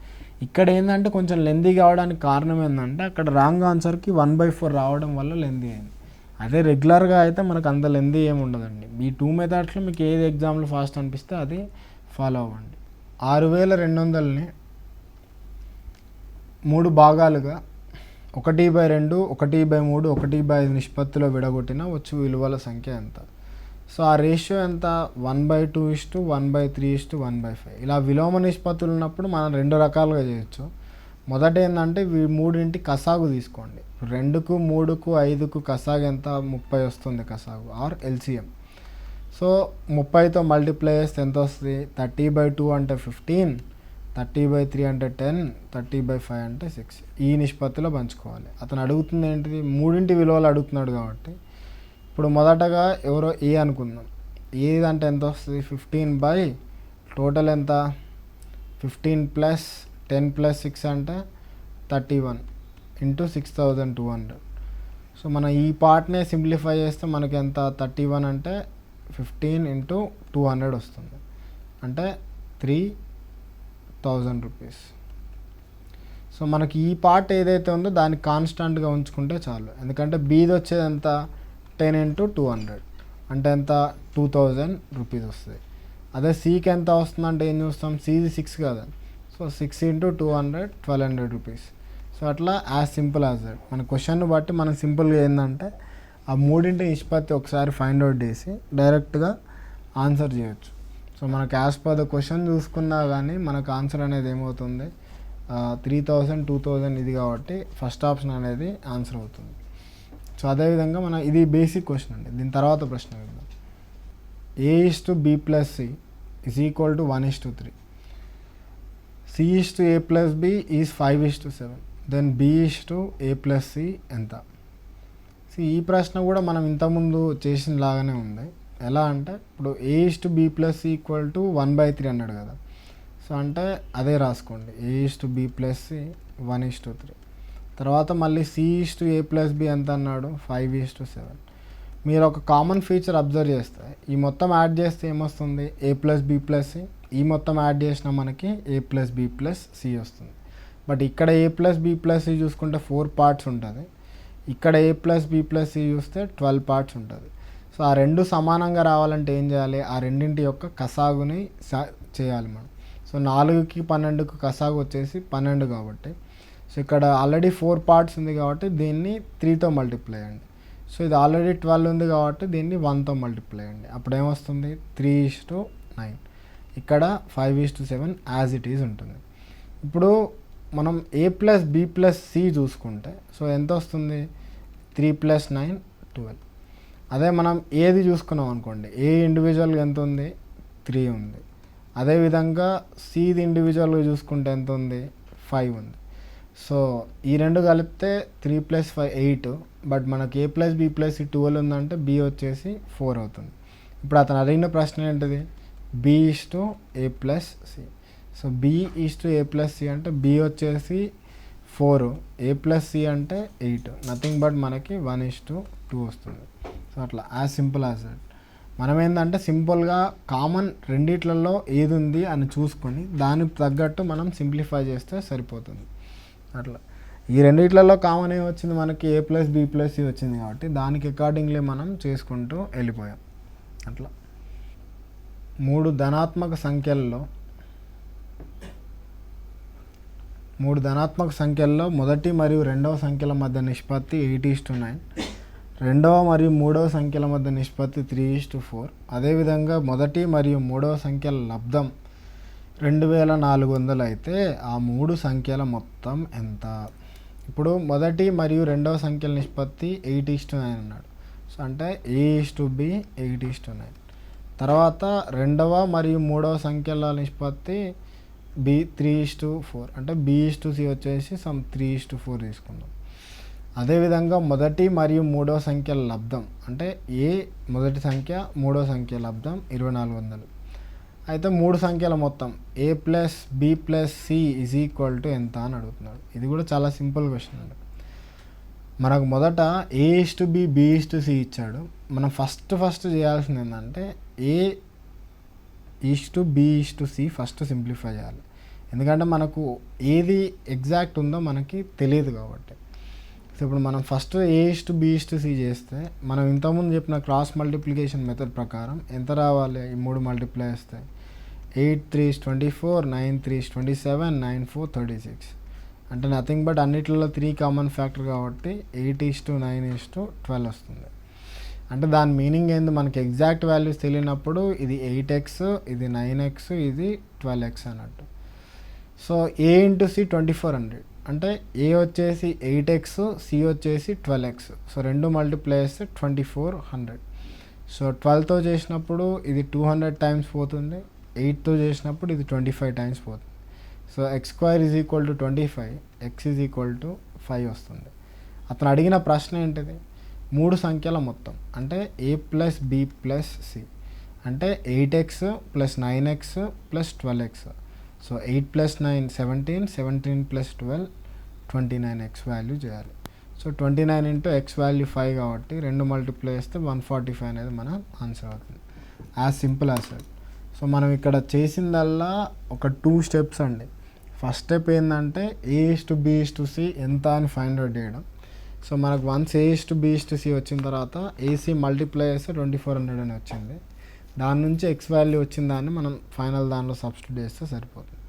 ఇక్కడ ఏంటంటే కొంచెం లెందీ కావడానికి కారణం ఏంటంటే అక్కడ రాంగ్ ఆన్సర్కి 1/4 రావడం వల్ల లెందీ అయింది. అదే రెగ్యులర్గా అయితే మనకు అంత లెందీ ఏమి ఉండదండి. ఈ 2 మెథడ్స్లో మీకు ఏది ఎగ్జామ్లో ఫాస్ట్ అనిపిస్తే అది ఫాలో అవ్వండి. 6200ని 3 భాగాలుగా 1/2, 1/3, 1/5 నిష్పత్తిలో విడగొట్టిన వచ్చు విలువల సంఖ్య ఎంత? సో ఆ రేషియో ఎంత? 1/2:1/3:1/5. ఇలా విలోమ నిష్పత్తులు ఉన్నప్పుడు మనం 2 రకాలుగా చేయొచ్చు. మొదట ఏంటంటే మూడింటి కసాగు తీసుకోండి. 2కు, 3కు, 5కు కసాగు ఎంత? 30 వస్తుంది కసాగు ఆర్ ఎల్సిఎం. సో 30తో మల్టిప్లై చేస్తే ఎంత వస్తుంది? 30/2 అంటే 15, 30/3 అంటే 10, 30/5 అంటే 6. ఈ నిష్పత్తిలో పంచుకోవాలి. అతను అడుగుతుంది ఏంటిది? మూడింటి విలువలు అడుగుతున్నాడు కాబట్టి ఇప్పుడు మొదటగా ఎవరో ఏ అనుకుందాం. ఏది అంటే ఎంత వస్తుంది? 15 టోటల్ ఎంత? 15 + 10 + 6 అంటే 31 × 6200. సో మనం ఈ పార్ట్నే సింప్లిఫై చేస్తే మనకి ఎంత? 31 అంటే 15 × 200 వస్తుంది, అంటే 3000 రూపీస్. సో మనకి ఈ పార్ట్ ఏదైతే ఉందో దాన్ని కాన్స్టాంట్గా ఉంచుకుంటే చాలు. ఎందుకంటే బీది వచ్చేది ఎంత? 10 × 200 అంటే ఎంత? 2000 రూపీస్ వస్తుంది. అదే సీకి ఎంత వస్తుంది అంటే ఏం చూస్తాం? సీది 6 కదా. So 6 × 200 1200 rupees. సో అట్లా యాజ్ సింపుల్ యాజ్ దట్. మన క్వశ్చన్ని బట్టి మనం సింపుల్గా ఏంటంటే ఆ మూడింటి నిష్పత్తి ఒకసారి ఫైండ్ అవుట్ చేసి డైరెక్ట్గా ఆన్సర్ చేయొచ్చు. సో మనకు యాజ్ పర్ ద క్వశ్చన్ చూసుకున్నా కానీ మనకు ఆన్సర్ అనేది ఏమవుతుంది? 3000, 2000 ఇది కాబట్టి ఫస్ట్ ఆప్షన్ అనేది ఆన్సర్ అవుతుంది. సో అదేవిధంగా మన ఇది బేసిక్ క్వశ్చన్ అండి. దీని తర్వాత ప్రశ్న చూద్దాం. A/B + C = 1:3. C/A + B is 5:7. Then B/A + C ఎంత? సో ఈ ప్రశ్న కూడా మనం ఇంతకుముందు చేసిన లాగానే ఉంది. ఎలా అంటే ఇప్పుడు A/B + C = 1/3 అన్నాడు కదా. సో అంటే అదే రాసుకోండి. A/B + C 1:3. తర్వాత మళ్ళీ C/A + B ఎంత అన్నాడు? 5:7. మీరు ఒక కామన్ ఫీచర్ అబ్జర్వ్ చేస్తే ఈ మొత్తం యాడ్ చేస్తే ఏమొస్తుంది? A + B + C. ఈ మొత్తం యాడ్ చేసినా మనకి A + B + C వస్తుంది. బట్ ఇక్కడ A + B + C చూసుకుంటే 4 పార్ట్స్ ఉంటుంది. ఇక్కడ A + B + C చూస్తే 12 పార్ట్స్ ఉంటుంది. సో ఆ రెండు సమానంగా రావాలంటే ఏం చేయాలి? ఆ రెండింటి యొక్క కసాగుని చేయాలి మనం. సో 4కి 12కు కసాగు వచ్చేసి 12 కాబట్టి సో ఇక్కడ ఆల్రెడీ 4 పార్ట్స్ ఉంది కాబట్టి దీన్ని 3తో మల్టిప్లై అయ్యండి. సో ఇది ఆల్రెడీ 12 ఉంది కాబట్టి దీన్ని 1తో మల్టిప్లై అయ్యండి. అప్పుడు ఏమొస్తుంది? 3:9. ఇక్కడ 5:7 యాజ్ ఇట్ ఈజ్ ఉంటుంది. ఇప్పుడు మనం A + B + C చూసుకుంటే సో ఎంత వస్తుంది? 3 + 9 12. అదే మనం ఏది చూసుకున్నాం అనుకోండి, ఏ ఇండివిజువల్గా ఎంత ఉంది? 3 ఉంది. అదేవిధంగా సిది ఇండివిజువల్గా చూసుకుంటే ఎంత ఉంది? 5 ఉంది. సో ఈ రెండు కలిపితే 3 + 5 8. బట్ మనకి A + B + C 12 ఉందంటే B వచ్చేసి 4 అవుతుంది. ఇప్పుడు అతను అడిగిన ప్రశ్న ఏంటిది? B/A + C. So B/A + C అంటే B వచ్చేసి 4, A + C అంటే 8. నథింగ్ బట్ మనకి 1:2 వస్తుంది. సో అట్లా యాజ్ సింపుల్ యాజ్ దట్. మనం ఏంటంటే సింపుల్గా కామన్ రెండిట్లలో ఏది ఉంది అని చూసుకొని దానికి తగ్గట్టు మనం సింప్లిఫై చేస్తే సరిపోతుంది. అట్లా ఈ రెండిట్లలో కామన్ ఏమి వచ్చింది? మనకి A + B + C వచ్చింది కాబట్టి దానికి అకార్డింగ్లీ మనం చేసుకుంటూ వెళ్ళిపోయాం. అట్లా 3 ధనాత్మక సంఖ్యల్లో మొదటి మరియు రెండవ సంఖ్యల మధ్య నిష్పత్తి 8:9, రెండవ మరియు మూడవ సంఖ్యల మధ్య నిష్పత్తి 3:4. అదేవిధంగా మొదటి మరియు మూడవ సంఖ్యల లబ్ధం 2400 అయితే ఆ 3 సంఖ్యల మొత్తం ఎంత? ఇప్పుడు మొదటి మరియు రెండవ సంఖ్యల నిష్పత్తి 8:9 అన్నాడు. సో అంటే A/B 8:9. తర్వాత రెండవ మరియు మూడవ సంఖ్యల నిష్పత్తి బి 3:4, అంటే B/C వచ్చేసి సమ్ 3:4 తీసుకుందాం. అదేవిధంగా మొదటి మరియు మూడవ సంఖ్యల లబ్ధం, అంటే ఏ మొదటి సంఖ్య మూడవ సంఖ్య లబ్ధం 2400. అయితే మూడు సంఖ్యల మొత్తం A+B+C = ఎంత అని అడుగుతున్నాడు. ఇది కూడా చాలా సింపుల్ క్వశ్చన్ అండి. మనకు మొదట A/B B/C ఇచ్చాడు. మనం ఫస్ట్ చేయాల్సింది ఏంటంటే A/B/C ఫస్ట్ సింప్లిఫై చేయాలి. ఎందుకంటే మనకు ఏది ఎగ్జాక్ట్ ఉందో మనకి తెలియదు కాబట్టి. సో ఇప్పుడు మనం ఫస్ట్ A/B/C చేస్తే మనం ఇంతకుముందు చెప్పిన క్రాస్ మల్టిప్లికేషన్ మెథడ్ ప్రకారం ఎంత రావాలి? ఈ 3 మల్టిప్లై చేస్తే 8 3 24, 9 3 27, 9 4 36. అంటే నథింగ్ బట్ అన్నిట్లలో 3 కామన్ ఫ్యాక్టర్ కాబట్టి 8:9:12 వస్తుంది. అంటే దాని మీనింగ్ ఏంది? మనకి ఎగ్జాక్ట్ వాల్యూస్ తెలియనప్పుడు ఇది 8x, ఇది 9x, ఇది 12x అన్నట్టు. సో A/C 2400, అంటే A వచ్చేసి 8x, C వచ్చేసి 12x. సో రెండు మల్టిప్లై చేస్తే 2400. సో 12తో చేసినప్పుడు ఇది 200 టైమ్స్ పోతుంది, 8తో చేసినప్పుడు ఇది 25 టైమ్స్ పోతుంది. సో x² = 25, x = 5 వస్తుంది. అతను అడిగిన ప్రశ్న ఏంటిది? మూడు సంఖ్యల మొత్తం, అంటే A+B+C, అంటే 8x + 9x + 12x. So 8 + 9 17, 17 + 12 29x value చేయాలి. సో 29 ఇంటూ x వాల్యూ 5 కాబట్టి రెండు మల్టిప్లై చేస్తే 145 అనేది మన ఆన్సర్ అవుతుంది. As simple as that. So మనం ఇక్కడ చేసిందల్లా ఒక 2 స్టెప్స్ అండి. ఫస్ట్ స్టెప్ ఏంటంటే A/B/C ఎంత అని ఫైండ్ అవుట్ చేయడం. సో మనకు వన్స్ A/B/C వచ్చిన తర్వాత AC మల్టిప్లై చేస్తే 2400 అని వచ్చింది. దాని నుంచి x వాల్యూ వచ్చిన దాన్ని మనం ఫైనల్ దానిలో సబ్స్టిట్యూట్ చేస్తే సరిపోతుంది.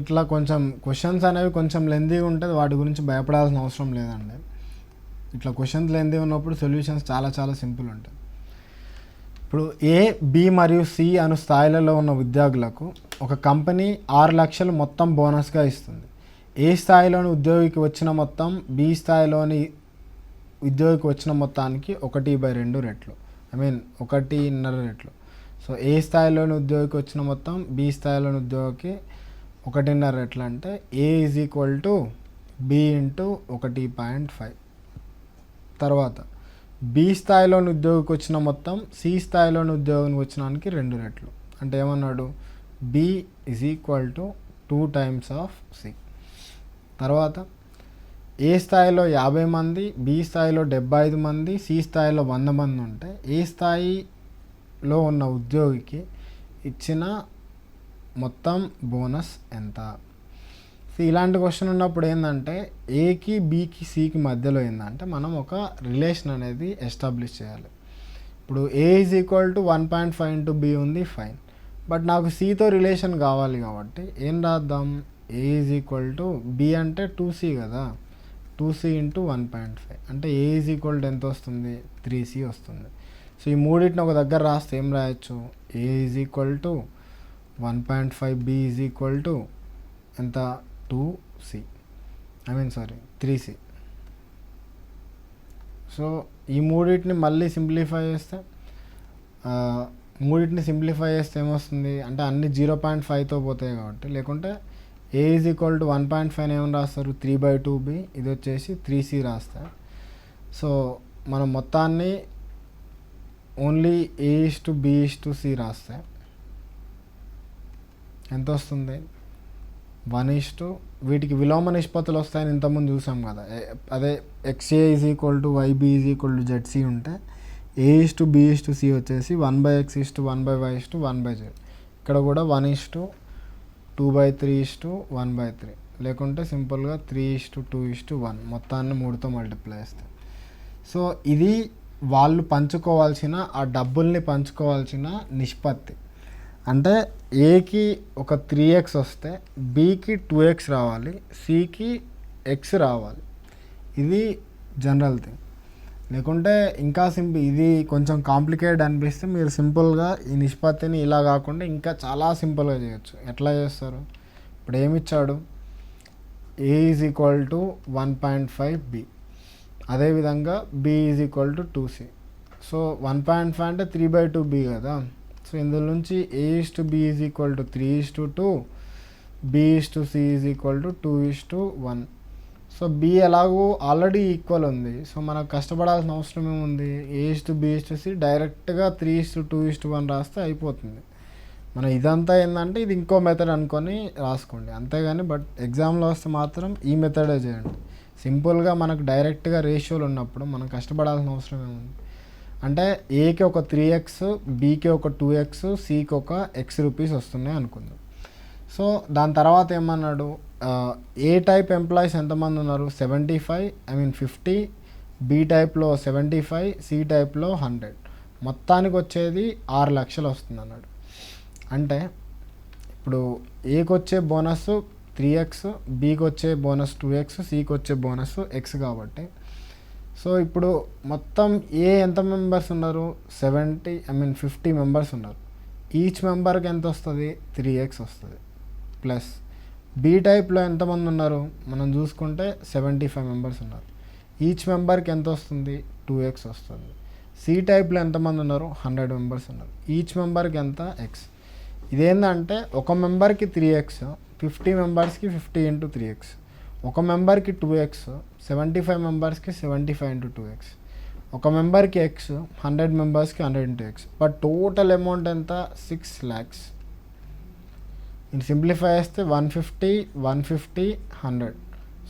ఇట్లా కొంచెం క్వశ్చన్స్ అనేవి కొంచెం లెందీగా ఉంటుంది, వాటి గురించి భయపడాల్సిన అవసరం లేదండి. ఇట్లా క్వశ్చన్స్ లెందీ ఉన్నప్పుడు సొల్యూషన్స్ చాలా సింపుల్ ఉంటుంది. ఇప్పుడు A, B మరియు C అను స్థాయిలలో ఉన్న విద్యార్థులకు ఒక కంపెనీ 6 లక్షలు మొత్తం బోనస్గా ఇస్తుంది. ఏ స్థాయిలోని ఉద్యోగికి వచ్చిన మొత్తం B స్థాయిలోని ఉద్యోగికి వచ్చిన మొత్తానికి 1/2 రెట్లు, 1.5 రెట్లు. సో ఏ స్థాయిలోని ఉద్యోగికి వచ్చిన మొత్తం B స్థాయిలోని ఉద్యోగికి 1.5 రెట్లు, అంటే A = B × 1.5. తర్వాత B స్థాయిలోని ఉద్యోగికి వచ్చిన మొత్తం C స్థాయిలోని ఉద్యోగానికి వచ్చినానికి 2 రెట్లు, అంటే ఏమన్నాడు? B = 2 times of C. తర్వాత ఏ స్థాయిలో 50 మంది, B స్థాయిలో 75 మంది, C స్థాయిలో 100 మంది ఉంటే ఏ స్థాయిలో ఉన్న ఉద్యోగికి ఇచ్చిన మొత్తం బోనస్ ఎంత? ఇలాంటి క్వశ్చన్ ఉన్నప్పుడు ఏంటంటే ఏకి బీకి సికి మధ్యలో ఏంటంటే మనం ఒక రిలేషన్ అనేది ఎస్టాబ్లిష్ చేయాలి. ఇప్పుడు A = 1.5 × B ఉంది, ఫైన్. బట్ నాకు Cతో రిలేషన్ కావాలి కాబట్టి ఏం రాద్దాం? A = B అంటే 2C కదా, 2C × 1.5, అంటే A = ఎంత వస్తుంది? 3C వస్తుంది. సో ఈ మూడింటిని ఒక దగ్గర రాస్తే ఏం రాయొచ్చు? A = 1.5, B = ఎంత? 2C, 3C. సో ఈ మూడింటిని మళ్ళీ సింప్లిఫై చేస్తే ఏమొస్తుంది అంటే అన్ని 0.5తో పోతాయి కాబట్టి. లేకుంటే A = 1.5 ఏమని రాస్తారు? 3/2B, ఇది వచ్చేసి 3C రాస్తారు. సో మనం మొత్తాన్ని ఓన్లీ A/B/C రాస్తే ఎంత వస్తుంది? 1:, వీటికి విలోమ నిష్పత్తులు వస్తాయని ఇంతకుముందు చూసాం కదా. అదే XA = YB = ZC ఉంటే A/B/C వచ్చేసి 1/x, 1/y, 1/z. ఇక్కడ కూడా 1:, 2/3, 1/3, లేకుంటే సింపుల్గా 3:2:1 మొత్తాన్ని 3తో మల్టిప్లై చేస్తాయి. సో ఇది వాళ్ళు పంచుకోవాల్సిన, ఆ డబ్బుల్ని పంచుకోవాల్సిన నిష్పత్తి. అంటే ఏకి ఒక 3x వస్తే బీకి 2x రావాలి, సికి x రావాలి. ఇది జనరల్ థింగ్. లేకుంటే ఇంకా ఇది కొంచెం కాంప్లికేటెడ్ అనిపిస్తే మీరు సింపుల్గా ఈ నిష్పత్తిని ఇలా కాకుండా ఇంకా చాలా సింపుల్గా చేయొచ్చు. ఎట్లా చేస్తారు? ఇప్పుడు ఏమిచ్చాడు? A = 1.5B, అదేవిధంగా B = 2C. సో 1.5 అంటే 3/2b కదా. సో ఇందులో నుంచి a/b is equal to 3:2, b/c is equal to 2:1. So b ఎలాగో ఆల్రెడీ ఈక్వల్ ఉంది, సో మనకు కష్టపడాల్సిన అవసరం ఏముంది. a/b/c డైరెక్ట్గా 3:2:1 రాస్తే అయిపోతుంది. మనం ఇదంతా ఏంటంటే ఇది ఇంకో మెథడ్ అనుకొని రాసుకోండి అంతేగాని, బట్ ఎగ్జామ్లో వస్తే మాత్రం ఈ మెథడే చేయండి. సింపుల్గా మనకు డైరెక్ట్గా రేషియోలు ఉన్నప్పుడు మనం కష్టపడాల్సిన అవసరం ఏముంది. అంటే ఏకి ఒక 3x, బీకి ఒక 2x, సికి ఒక x రూపీస్ వస్తున్నాయి అనుకుందాం. సో దాని తర్వాత ఏమన్నాడు, ఏ టైప్ ఎంప్లాయీస్ ఎంతమంది ఉన్నారు, 50, బి టైప్లో 75, సి టైప్లో 100, మొత్తానికి వచ్చేది 6 లక్షలు వస్తుంది అన్నాడు. అంటే ఇప్పుడు ఏకి వచ్చే బోనస్ 3x, బీకి వచ్చే బోనస్ 2x, సికి వచ్చే బోనస్ x కాబట్టి, సో ఇప్పుడు మొత్తం ఏ ఎంత మెంబర్స్ ఉన్నారు, 50 మెంబర్స్ ఉన్నారు. ఈచ్ మెంబర్కి ఎంత వస్తుంది, 3x వస్తుంది. ప్లస్ బి టైప్లో ఎంతమంది ఉన్నారు మనం చూసుకుంటే 75 మెంబర్స్ ఉన్నారు. ఈచ్ మెంబర్కి ఎంత వస్తుంది, 2x వస్తుంది. సి టైప్లో ఎంతమంది ఉన్నారు, 100 మెంబర్స్ ఉన్నారు. ఈచ్ మెంబర్కి ఎంత, x. ఇదేంటంటే ఒక మెంబర్కి 3x, 50 మెంబర్స్కి 50 × 3x. ఒక మెంబర్కి 2x, 75 మెంబర్స్కి 75 × 2x. ఒక మెంబర్కి x, 100 మెంబర్స్కి 100 × x. బట్ టోటల్ అమౌంట్ ఎంత, 6 lakhs. ఇది సింప్లిఫై చేస్తే 150, 100.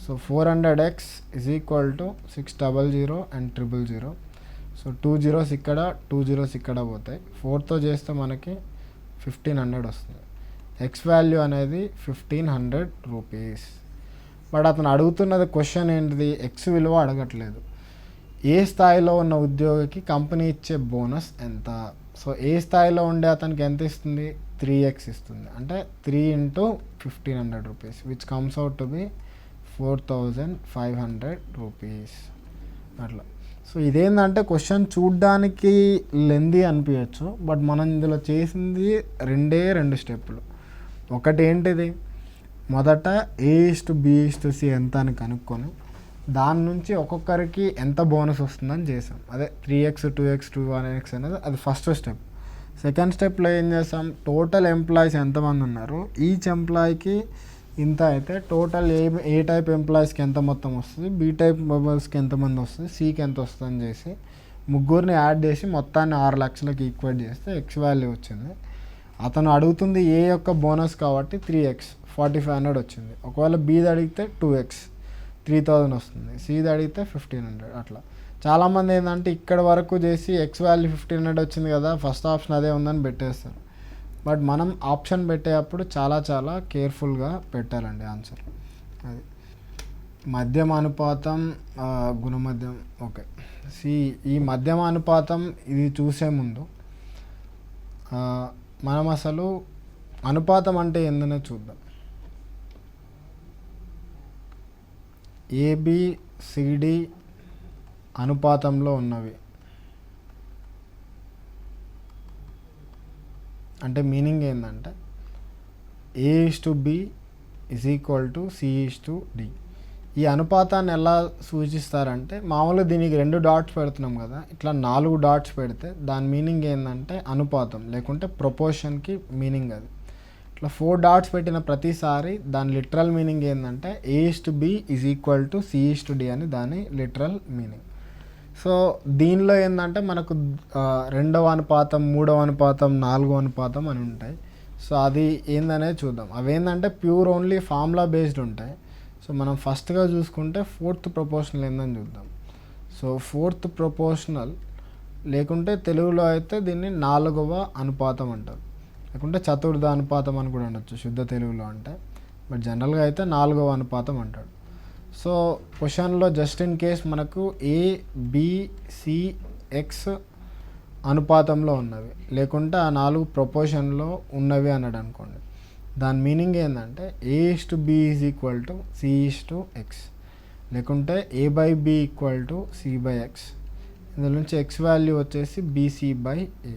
So 400x is equal to 600 and 000. So 2 zeros ఇక్కడ, 2 zeros ఇక్కడ పోతాయి. 4తో చేస్తే మనకి 1500 వస్తుంది. ఎక్స్ వాల్యూ అనేది 1500 రూపీస్. బట్ అతను అడుగుతున్నది క్వశ్చన్ ఏంటిది, ఎక్స్ విలువ అడగట్లేదు. ఏ స్థాయిలో ఉన్న ఉద్యోగికి కంపెనీ ఇచ్చే బోనస్ ఎంత. సో ఏ స్థాయిలో ఉండే అతనికి ఎంత ఇస్తుంది, 3x ఇస్తుంది. అంటే 3 × 1500 rupees, which comes out to be 4500 rupees అట్లా. సో ఇదేంటంటే క్వశ్చన్ చూడ్డానికి లెందీ అనిపించచ్చు, బట్ మనం ఇందులో చేసింది 2 స్టెప్పులు. ఒకటి ఏంటిది, మొదట a/b/c ఎంత అని కనుక్కొని దాని నుంచి ఒక్కొక్కరికి ఎంత బోనస్ వస్తుందని చేసాం. అదే 3x, 2x, 1x అనేది అది ఫస్ట్ స్టెప్. సెకండ్ స్టెప్లో ఏం చేసాం, టోటల్ ఎంప్లాయీస్ ఎంతమంది ఉన్నారు, ఈచ్ ఎంప్లాయీకి ఇంత అయితే టోటల్ ఏ టైప్ ఎంప్లాయీస్కి ఎంత మొత్తం వస్తుంది, బి టైప్ మెంబర్స్కి ఎంతమంది వస్తుంది, సికి ఎంత వస్తుందని చేసి ముగ్గురిని యాడ్ చేసి మొత్తాన్ని 6 లక్షలకి ఈక్వేట్ చేస్తే ఎక్స్ వాల్యూ వచ్చింది. అతను అడుగుతుంది ఏ యొక్క బోనస్ కాబట్టి 3x 4500 వచ్చింది. ఒకవేళ బీది అడిగితే 2x 3000 వస్తుంది, సిది అడిగితే 1500. అట్లా చాలామంది ఏంటంటే ఇక్కడ వరకు చేసి ఎక్స్ వాల్యూ 1500 వచ్చింది కదా, ఫస్ట్ ఆప్షన్ అదే ఉందని పెట్టేస్తారు. బట్ మనం ఆప్షన్ పెట్టేటప్పుడు చాలా కేర్ఫుల్గా పెట్టాలండి ఆన్సర్. అది మధ్యమ అనుపాతం, గుణమధ్యం. ఓకే, ఈ మధ్యమ అనుపాతం ఇది చూసే ముందు మనం అసలు అనుపాతం అంటే ఏందనే చూద్దాం. ఏబిసిడి అనుపాతంలో ఉన్నవి అంటే మీనింగ్ ఏంటంటే a/b is equal to c/d. ఈ అనుపాతాన్ని ఎలా సూచిస్తారంటే మామూలుగా దీనికి 2 డాట్స్ పెడుతున్నాం కదా, ఇట్లా 4 డాట్స్ పెడితే దాని మీనింగ్ ఏంటంటే అనుపాతం లేకుంటే ప్రపోర్షన్కి మీనింగ్ అది. ఇట్లా 4 డాట్స్ పెట్టిన ప్రతిసారి దాని లిటరల్ మీనింగ్ ఏంటంటే a/b is equal to c/d అని దాని లిటరల్ మీనింగ్. సో దీనిలో ఏంటంటే మనకు 2వ అనుపాతం, 3వ అనుపాతం, 4వ అనుపాతం అని ఉంటాయి. సో అది ఏందనేది చూద్దాం. అవేంటంటే ప్యూర్ ఓన్లీ ఫార్ములా బేస్డ్ ఉంటాయి. సో మనం ఫస్ట్గా చూసుకుంటే 4th ప్రపోర్షనల్ ఏందని చూద్దాం. సో 4th ప్రపోర్షనల్ లేకుంటే తెలుగులో అయితే దీన్ని 4వ అనుపాతం అంటారు, లేకుంటే చతుర్థ అనుపాతం అని కూడా అనొచ్చు శుద్ధ తెలుగులో అంటే. బట్ జనరల్గా అయితే 4వ అనుపాతం అంటాడు. సో క్వశ్చన్లో జస్ట్ ఇన్ కేస్ మనకు a/b/c/x అనుపాతంలో ఉన్నవి లేకుంటే ఆ 4 ప్రపోర్షన్లో ఉన్నవి అన్నాడు అనుకోండి, దాని మీనింగ్ ఏంటంటే a/b is equal to c/x లేకుంటే a/b ఈక్వల్ టు c/x. ఇందులో నుంచి x వాల్యూ వచ్చేసి bc/a.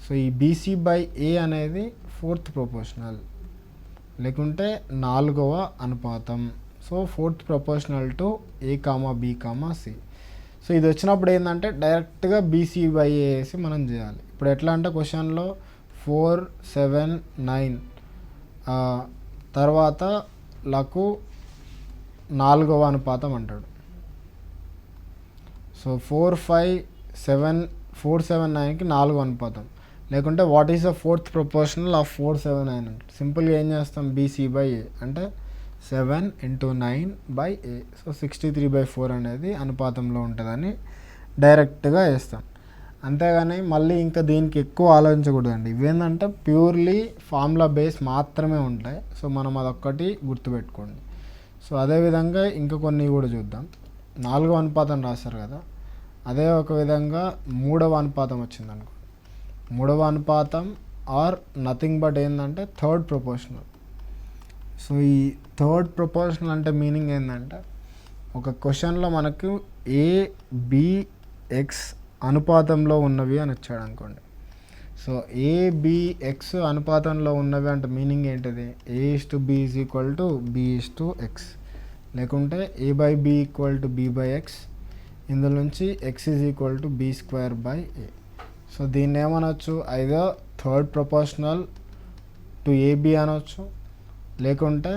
సో ఈ bc/a అనేది 4th ప్రపోర్షనల్ లేకుంటే 4వ అనుపాతం. So 4th proportional to a, b, c. So ఇది వచ్చినప్పుడు ఏంటంటే డైరెక్ట్గా బీసీ/ఏ వేసి మనం చేయాలి. ఇప్పుడు ఎట్లా అంటే క్వశ్చన్లో 4, 7, 9 తర్వాత లకు 4వ అనుపాతం అంటాడు. సో 4, 5, 7, 4, 7, 9కి 4 అనుపాతం. లేకుంటే what is the 4th proportional of 4, 7, 9 అంటే సింపుల్గా ఏం చేస్తాం, బీసీ/ఏ అంటే 7 × 9/a. సో 63/4 అనేది అనుపాతంలో ఉంటుందని డైరెక్ట్గా వేస్తాం. అంతేగాని మళ్ళీ ఇంకా దీనికి ఎక్కువ ఆలోచించకూడదండి. ఇవేంటంటే ప్యూర్లీ ఫార్ములా బేస్ మాత్రమే ఉంటాయి. సో మనం అదొక్కటి గుర్తుపెట్టుకోండి. సో అదేవిధంగా ఇంకా కొన్ని కూడా చూద్దాం. 4వ అనుపాతం రాశారు కదా, అదే ఒక విధంగా 3వ అనుపాతం వచ్చింది అనుకో. 3వ అనుపాతం ఆర్ నథింగ్ బట్ ఏంటంటే 3rd ప్రపోర్షనల్. సో ఈ 3rd ప్రపోర్షనల్ అంటే మీనింగ్ ఏంటంటే ఒక క్వశ్చన్లో మనకు ABX అనుపాతంలో ఉన్నవి అని వచ్చాడు అనుకోండి. సో ABX అనుపాతంలో ఉన్నవి అంటే మీనింగ్ ఏంటిది, A/B = B/X, లేకుంటే A/B = B/X, ఇందులో నుంచి X = B² A. సో దీన్ని ఏమనొచ్చు, ఐదో 3rd ప్రపోర్షనల్ టు AB అనొచ్చు, లేకుంటే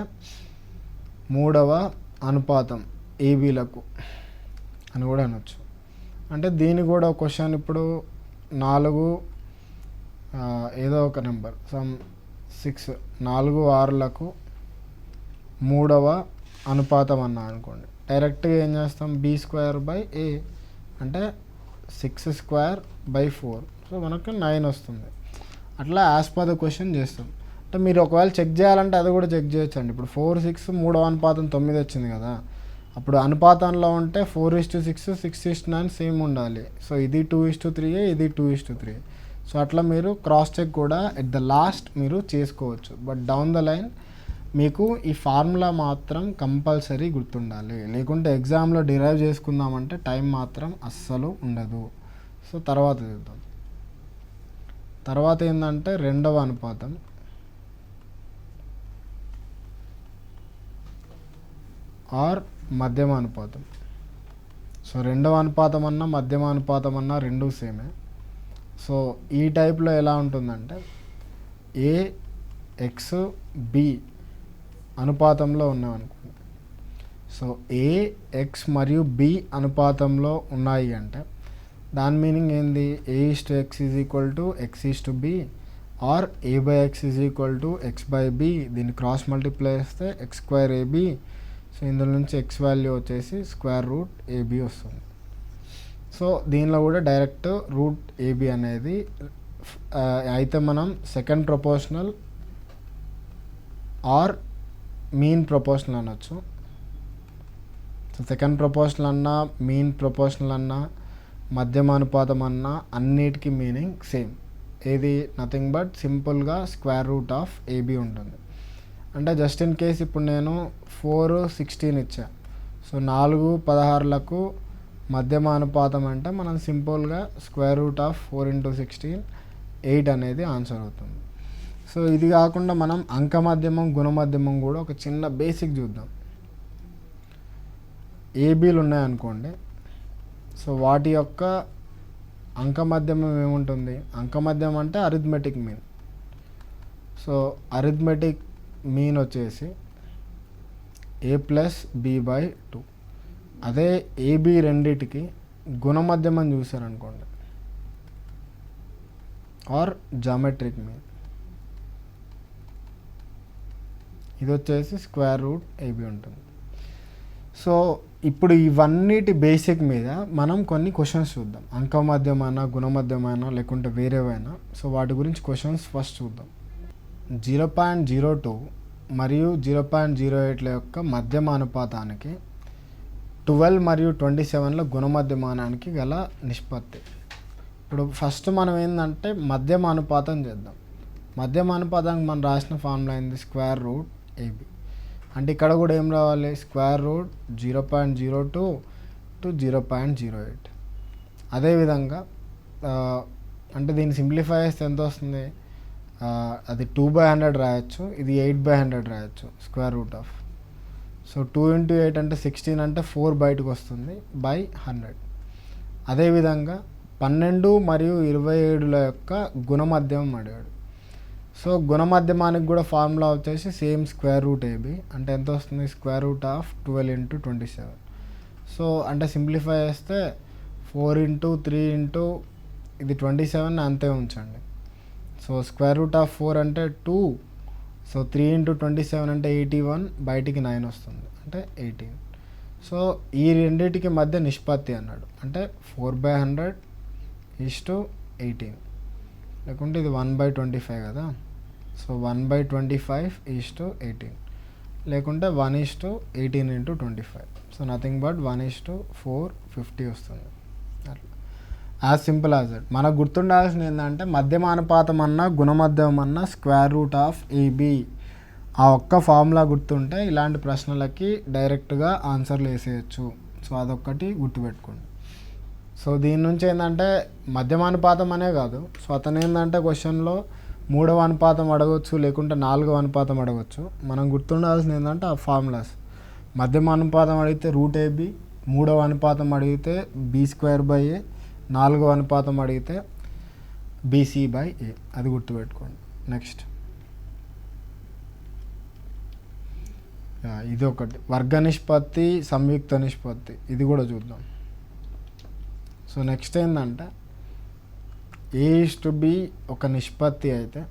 3వ అనుపాతం ABలకు అని కూడా అనొచ్చు. అంటే దీని కూడా క్వశ్చన్ ఇప్పుడు 4 ఏదో ఒక నెంబర్ సమ్ 6 4, 6లకు 3వ అనుపాతం అన్నా అనుకోండి. డైరెక్ట్గా ఏం చేస్తాం, B² A అంటే 6² 4. సో మనకు 9 వస్తుంది. అట్లా యాజ్ పర్ ద క్వశ్చన్ చేస్తాం. అంటే మీరు ఒకవేళ చెక్ చేయాలంటే అది కూడా చెక్ చేయొచ్చండి. ఇప్పుడు 4, 6 3వ అనుపాతం 9 వచ్చింది కదా, అప్పుడు అనుపాతంలో ఉంటే 4:6, 6:9 సేమ్ ఉండాలి. సో ఇది 2:3, ఇది 2:3. సో అట్లా మీరు క్రాస్ చెక్ కూడా ఎట్ ద లాస్ట్ మీరు చేసుకోవచ్చు. బట్ డౌన్ ద లైన్ మీకు ఈ ఫార్ములా మాత్రం కంపల్సరీ గుర్తుండాలి, లేకుంటే ఎగ్జామ్లో డిరైవ్ చేసుకుందామంటే టైం మాత్రం అస్సలు ఉండదు. సో తర్వాత చూద్దాం. తర్వాత ఏంటంటే 2వ అనుపాతం ఆర్ మధ్యమ అనుపాతం. సో 2వ అనుపాతం అన్నా మధ్యమ అనుపాతం అన్నా రెండూ సేమే. సో ఈ టైప్లో ఎలా ఉంటుందంటే AXB అనుపాతంలో ఉన్నామనుకోండి. సో AX మరియు B అనుపాతంలో ఉన్నాయి అంటే దాని మీనింగ్ ఏంది, A/X = X/B are A/X = X/B. దీన్ని క్రాస్ మల్టిప్లై చేస్తే X² AB. సో ఇందులో నుంచి X వాల్యూ వచ్చేసి √AB వస్తుంది. సో దీనిలో కూడా డైరెక్ట్ √AB అనేది అయితే మనం 2nd proportional or mean proportional అనొచ్చు. సో 2nd ప్రపోర్షనల్ అన్నా మీన్ ప్రపోర్షనల్ అన్నా మధ్యమ అనుపాతం అన్నా అన్నిటికీ మీనింగ్ సేమ్. ఏది, నథింగ్ బట్ సింపుల్గా √AB ఉంటుంది. అంటే జస్ట్ ఇన్ కేస్ ఇప్పుడు నేను 4, 16 ఇచ్చా. సో 4, 16లకు మధ్యమ అనుపాతం అంటే మనం సింపుల్గా √4 × 16 8 అనేది ఆన్సర్ అవుతుంది. సో ఇది కాకుండా మనం అంకమధ్యమం గుణమధ్యమం కూడా ఒక చిన్న బేసిక్ చూద్దాం. ABలు ఉన్నాయనుకోండి. సో వాటి యొక్క అంకమధ్యమం ఏముంటుంది, అంకమధ్యమం అంటే arithmetic mean. So arithmetic mean వచ్చేసి A+B/2. అదే AB రెండిటికి గుణమధ్యమం చూసారనుకోండి ఆర్ జామెట్రిక్ మీన్, ఇది వచ్చేసి √AB ఉంటుంది. సో ఇప్పుడు ఇవన్నిటి బేసిక్ మీద మనం కొన్ని క్వశ్చన్స్ చూద్దాం. అంకమధ్యమైనా గుణమధ్యమైనా లేకుంటే వేరేవైనా. సో వాటి గురించి క్వశ్చన్స్ ఫస్ట్ చూద్దాం. 0.02 మరియు 0.08ల యొక్క మధ్యమ అనుపాతానికి 12 మరియు 27ల గుణమధ్యమానానికి గల నిష్పత్తి. ఇప్పుడు ఫస్ట్ మనం ఏంటంటే మధ్యమ అనుపాతం చేద్దాం. మధ్యమ అనుపాతానికి మనం రాసిన ఫార్ములా ఏంది, √AB. అంటే ఇక్కడ కూడా ఏం రావాలి, √0.02 to 0.08. అదేవిధంగా అంటే దీన్ని సింప్లిఫై చేస్తే ఎంత వస్తుంది, అది 2/100 రాయొచ్చు, ఇది 8/100 రాయొచ్చు √. సో 2 × 8 అంటే 16 అంటే 4 బయటకు వస్తుంది /100. అదేవిధంగా 12 మరియు 27ల యొక్క గుణమధ్యమం అడిగాడు. సో గుణమధ్యమానికి కూడా ఫార్ములా వచ్చేసి సేమ్ స్క్వేర్ రూట్ ఏబి. అంటే ఎంత వస్తుంది? Square root of 12 × 27. సో అంటే సింప్లిఫై చేస్తే 4 × 3 × ఇది 27 అంతే ఉంచండి. సో స్క్వేర్ రూట్ ఆఫ్ 4 అంటే 2. సో 3 × 27 అంటే 81, బయటికి 9 వస్తుంది అంటే 18. సో ఈ రెండింటికి మధ్య నిష్పత్తి అన్నాడు. అంటే 4/100 (18). లేకుంటే ఇది 1/25 కదా. సో 1/25 (18). లేకుంటే 1:18 × 25. సో నథింగ్ బట్ 1:450 వస్తుంది. అట్లా యాజ్ సింపుల్ యాజ్ దట్. మనకు గుర్తుండాల్సింది ఏంటంటే మధ్యమానుపాతం అన్నా గుణమధ్యమం అన్నా స్క్వేర్ రూట్ ఆఫ్ ఏబి. ఆ ఒక్క ఫార్ములా గుర్తుంటే ఇలాంటి ప్రశ్నలకి డైరెక్ట్గా ఆన్సర్లు వేసేయచ్చు. సో అదొక్కటి గుర్తుపెట్టుకోండి. సో దీని నుంచి ఏంటంటే మధ్యమానుపాతం అనే కాదు. సో అతను ఏంటంటే క్వశ్చన్లో 3వ అనుపాతం అడగవచ్చు, లేకుంటే 4వ అనుపాతం అడగవచ్చు. మనం గుర్తుండాల్సింది ఏంటంటే ఆ ఫార్ములాస్. మధ్యమానుపాతం అడిగితే రూట్ ఏబి, 3వ అనుపాతం అడిగితే b²/a, 4వ అనుపాతం అడిగితే bc/a. అది గుర్తుపెట్టుకోండి. నెక్స్ట్ ఇది ఒకటి వర్గ నిష్పత్తి, సంయుక్త నిష్పత్తి, ఇది కూడా చూద్దాం. సో నెక్స్ట్ ఏంటంటే a:b ఒక నిష్పత్తి అయితే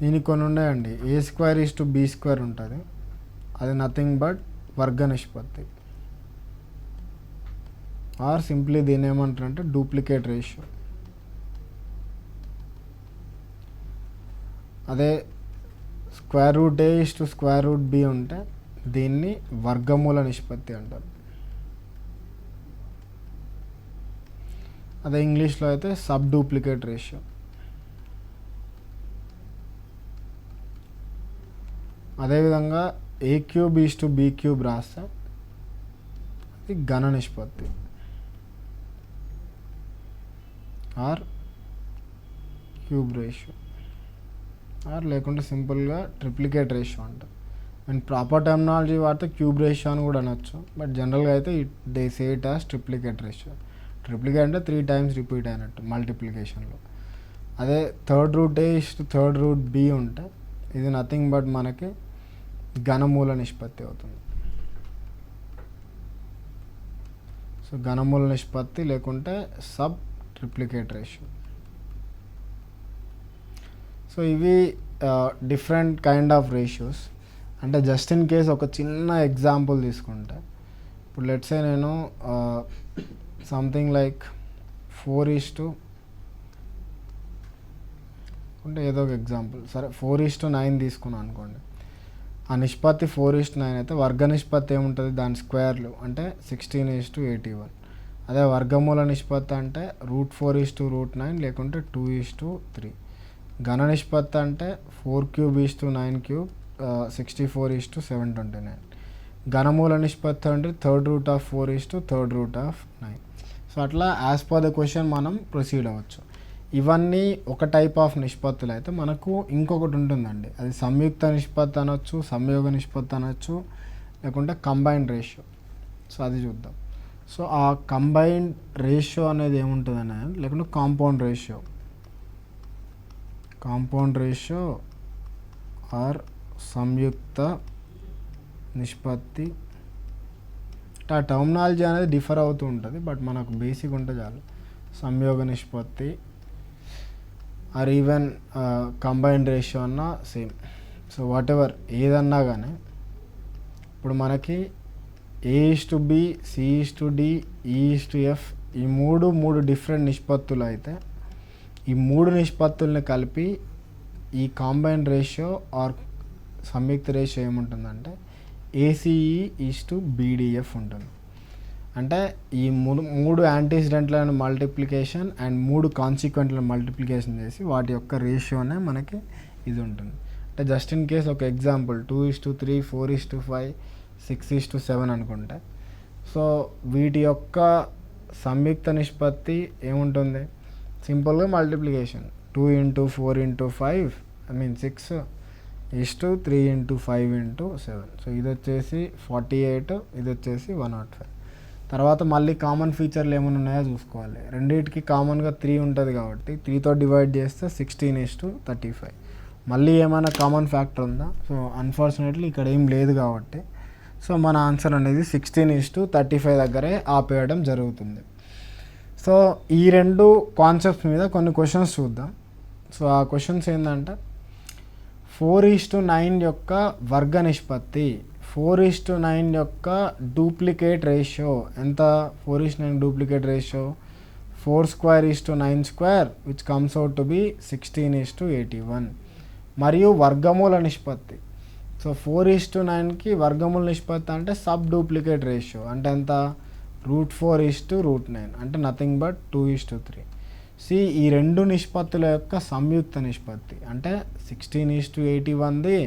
దీనికి కొన్ని ఉన్నాయండి. a² b² ఉంటుంది. అది నథింగ్ బట్ వర్గ నిష్పత్తి. ఆర్ సింప్లీ దీని ఏమంటారంటే డూప్లికేట్ రేషియో. అదే √a:√b ఉంటే దీన్ని వర్గమూల నిష్పత్తి అంటారు. అదే ఇంగ్లీష్లో అయితే సబ్ డూప్లికేట్ రేషియో. అదేవిధంగా a³ b³ రాస్తే అది ఘన నిష్పత్తి ఆర్ క్యూబ్ రేషియో. ఆర్ లేకుంటే సింపుల్గా ట్రిప్లికేట్ రేషియో అంటారు. అండ్ ప్రాపర్ టర్మినాలజీ వాడితే క్యూబ్ రేషియో అని కూడా అనొచ్చు. బట్ జనరల్గా అయితే they say it as triplicate ratio. Triplicate అంటే 3 times రిపీట్ అయినట్టు మల్టిప్లికేషన్లో. అదే √a:√b ఉంటే ఇది నథింగ్ బట్ మనకి ఘనమూల నిష్పత్తి అవుతుంది. సో ఘనమూల నిష్పత్తి లేకుంటే సబ్ ట్రిప్లికేట్ రేషియో. సో ఇవి డిఫరెంట్ కైండ్ ఆఫ్ రేషియోస్. అంటే జస్ట్ ఇన్ కేస్ ఒక చిన్న ఎగ్జాంపుల్ తీసుకుంటే, ఇప్పుడు లెట్స్ సే నేను సంథింగ్ లైక్ 4 అంటే ఏదో ఒక ఎగ్జాంపుల్ సరే 4:9 తీసుకున్నాను అనుకోండి. ఆ నిష్పత్తి 4:9 అయితే వర్గ నిష్పత్తి ఏముంటుంది? దాని స్క్వేర్లు అంటే 16:81. అదే వర్గమూల నిష్పత్తి అంటే √4:9 లేకుంటే 2:3. ఘన నిష్పత్తి అంటే 4³ 9³ 64:729. ఘనమూల నిష్పత్తి అంటే √4:9. సో అట్లా యాజ్ పర్ ద క్వశ్చన్ మనం ప్రొసీడ్ అవ్వచ్చు. ఇవన్నీ ఒక టైప్ ఆఫ్ నిష్పత్తులు అయితే మనకు ఇంకొకటి ఉంటుందండి. అది సంయుక్త నిష్పత్తి అనొచ్చు, సంయోగ నిష్పత్తి అనొచ్చు, లేకుంటే కంబైన్డ్ రేషియో. సో అది చూద్దాం. సో ఆ కంబైన్డ్ రేషియో అనేది ఏముంటుందని, లేకుంటే కాంపౌండ్ రేషియో ఆర్ సంయుక్త నిష్పత్తి. ఆ టర్మినాలజీ అనేది డిఫర్ అవుతూ ఉంటుంది, బట్ మనకు బేసిక్ ఉంటే చాలు. సంయోగ నిష్పత్తి ఆర్ ఈవెన్ కంబైన్డ్ రేషియో అన్నా సేమ్. సో వాట్ ఎవర్ ఏదన్నా కానీ ఇప్పుడు మనకి a:b, c:d, e:f ఈ మూడు డిఫరెంట్ నిష్పత్తులు అయితే ఈ 3 నిష్పత్తుల్ని కలిపి ఈ కాంబైన్డ్ రేషియో ఆర్ సంయుక్త రేషియో ఏముంటుందంటే ACE:BDF ఉంటుంది. అంటే ఈ 3 యాంటీసిడెంట్లను మల్టిప్లికేషన్ అండ్ 3 కాన్సిక్వెంట్లను మల్టిప్లికేషన్ చేసి వాటి యొక్క రేషియోనే మనకి ఇది ఉంటుంది. అంటే జస్ట్ ఇన్ కేస్ ఒక ఎగ్జాంపుల్ 2:3, 4:5, 6:7 అనుకుంటే, సో వీటి యొక్క సంయుక్త నిష్పత్తి ఏముంటుంది? సింపుల్గా మల్టిప్లికేషన్ 2 × 4 × 5 6 3 ఇంటూ 5 ఇంటూ 7. సో ఇది వచ్చేసి 48, ఇది వచ్చేసి 105. తర్వాత మళ్ళీ కామన్ ఫీచర్లు ఏమైనా ఉన్నాయో చూసుకోవాలి. రెండింటికి కామన్గా 3 ఉంటుంది కాబట్టి 3తో డివైడ్ చేస్తే 16:35. మళ్ళీ ఏమైనా కామన్ ఫ్యాక్టర్ ఉందా? సో అన్ఫార్చునేట్లీ ఇక్కడ ఏం లేదు కాబట్టి సో మన ఆన్సర్ అనేది 16:35 దగ్గరే ఆపేయడం జరుగుతుంది. సో ఈ రెండు కాన్సెప్ట్స్ మీద కొన్ని క్వశ్చన్స్ చూద్దాం. సో ఆ క్వశ్చన్స్ ఏంటంటే 4:9 యొక్క వర్గ నిష్పత్తి, 4:9 యొక్క డూప్లికేట్ రేషియో ఎంత? 4:9 duplicate ratio 4² which comes out to be 16:81. మరియు వర్గమూల నిష్పత్తి. సో 4:9కి వర్గమూల నిష్పత్తి అంటే సబ్ డూప్లికేట్ రేషియో అంటే ఎంత? √4:9 అంటే నథింగ్ బట్ 2:3. ఈ రెండు నిష్పత్తుల యొక్క సంయుక్త నిష్పత్తి అంటే 16:81ది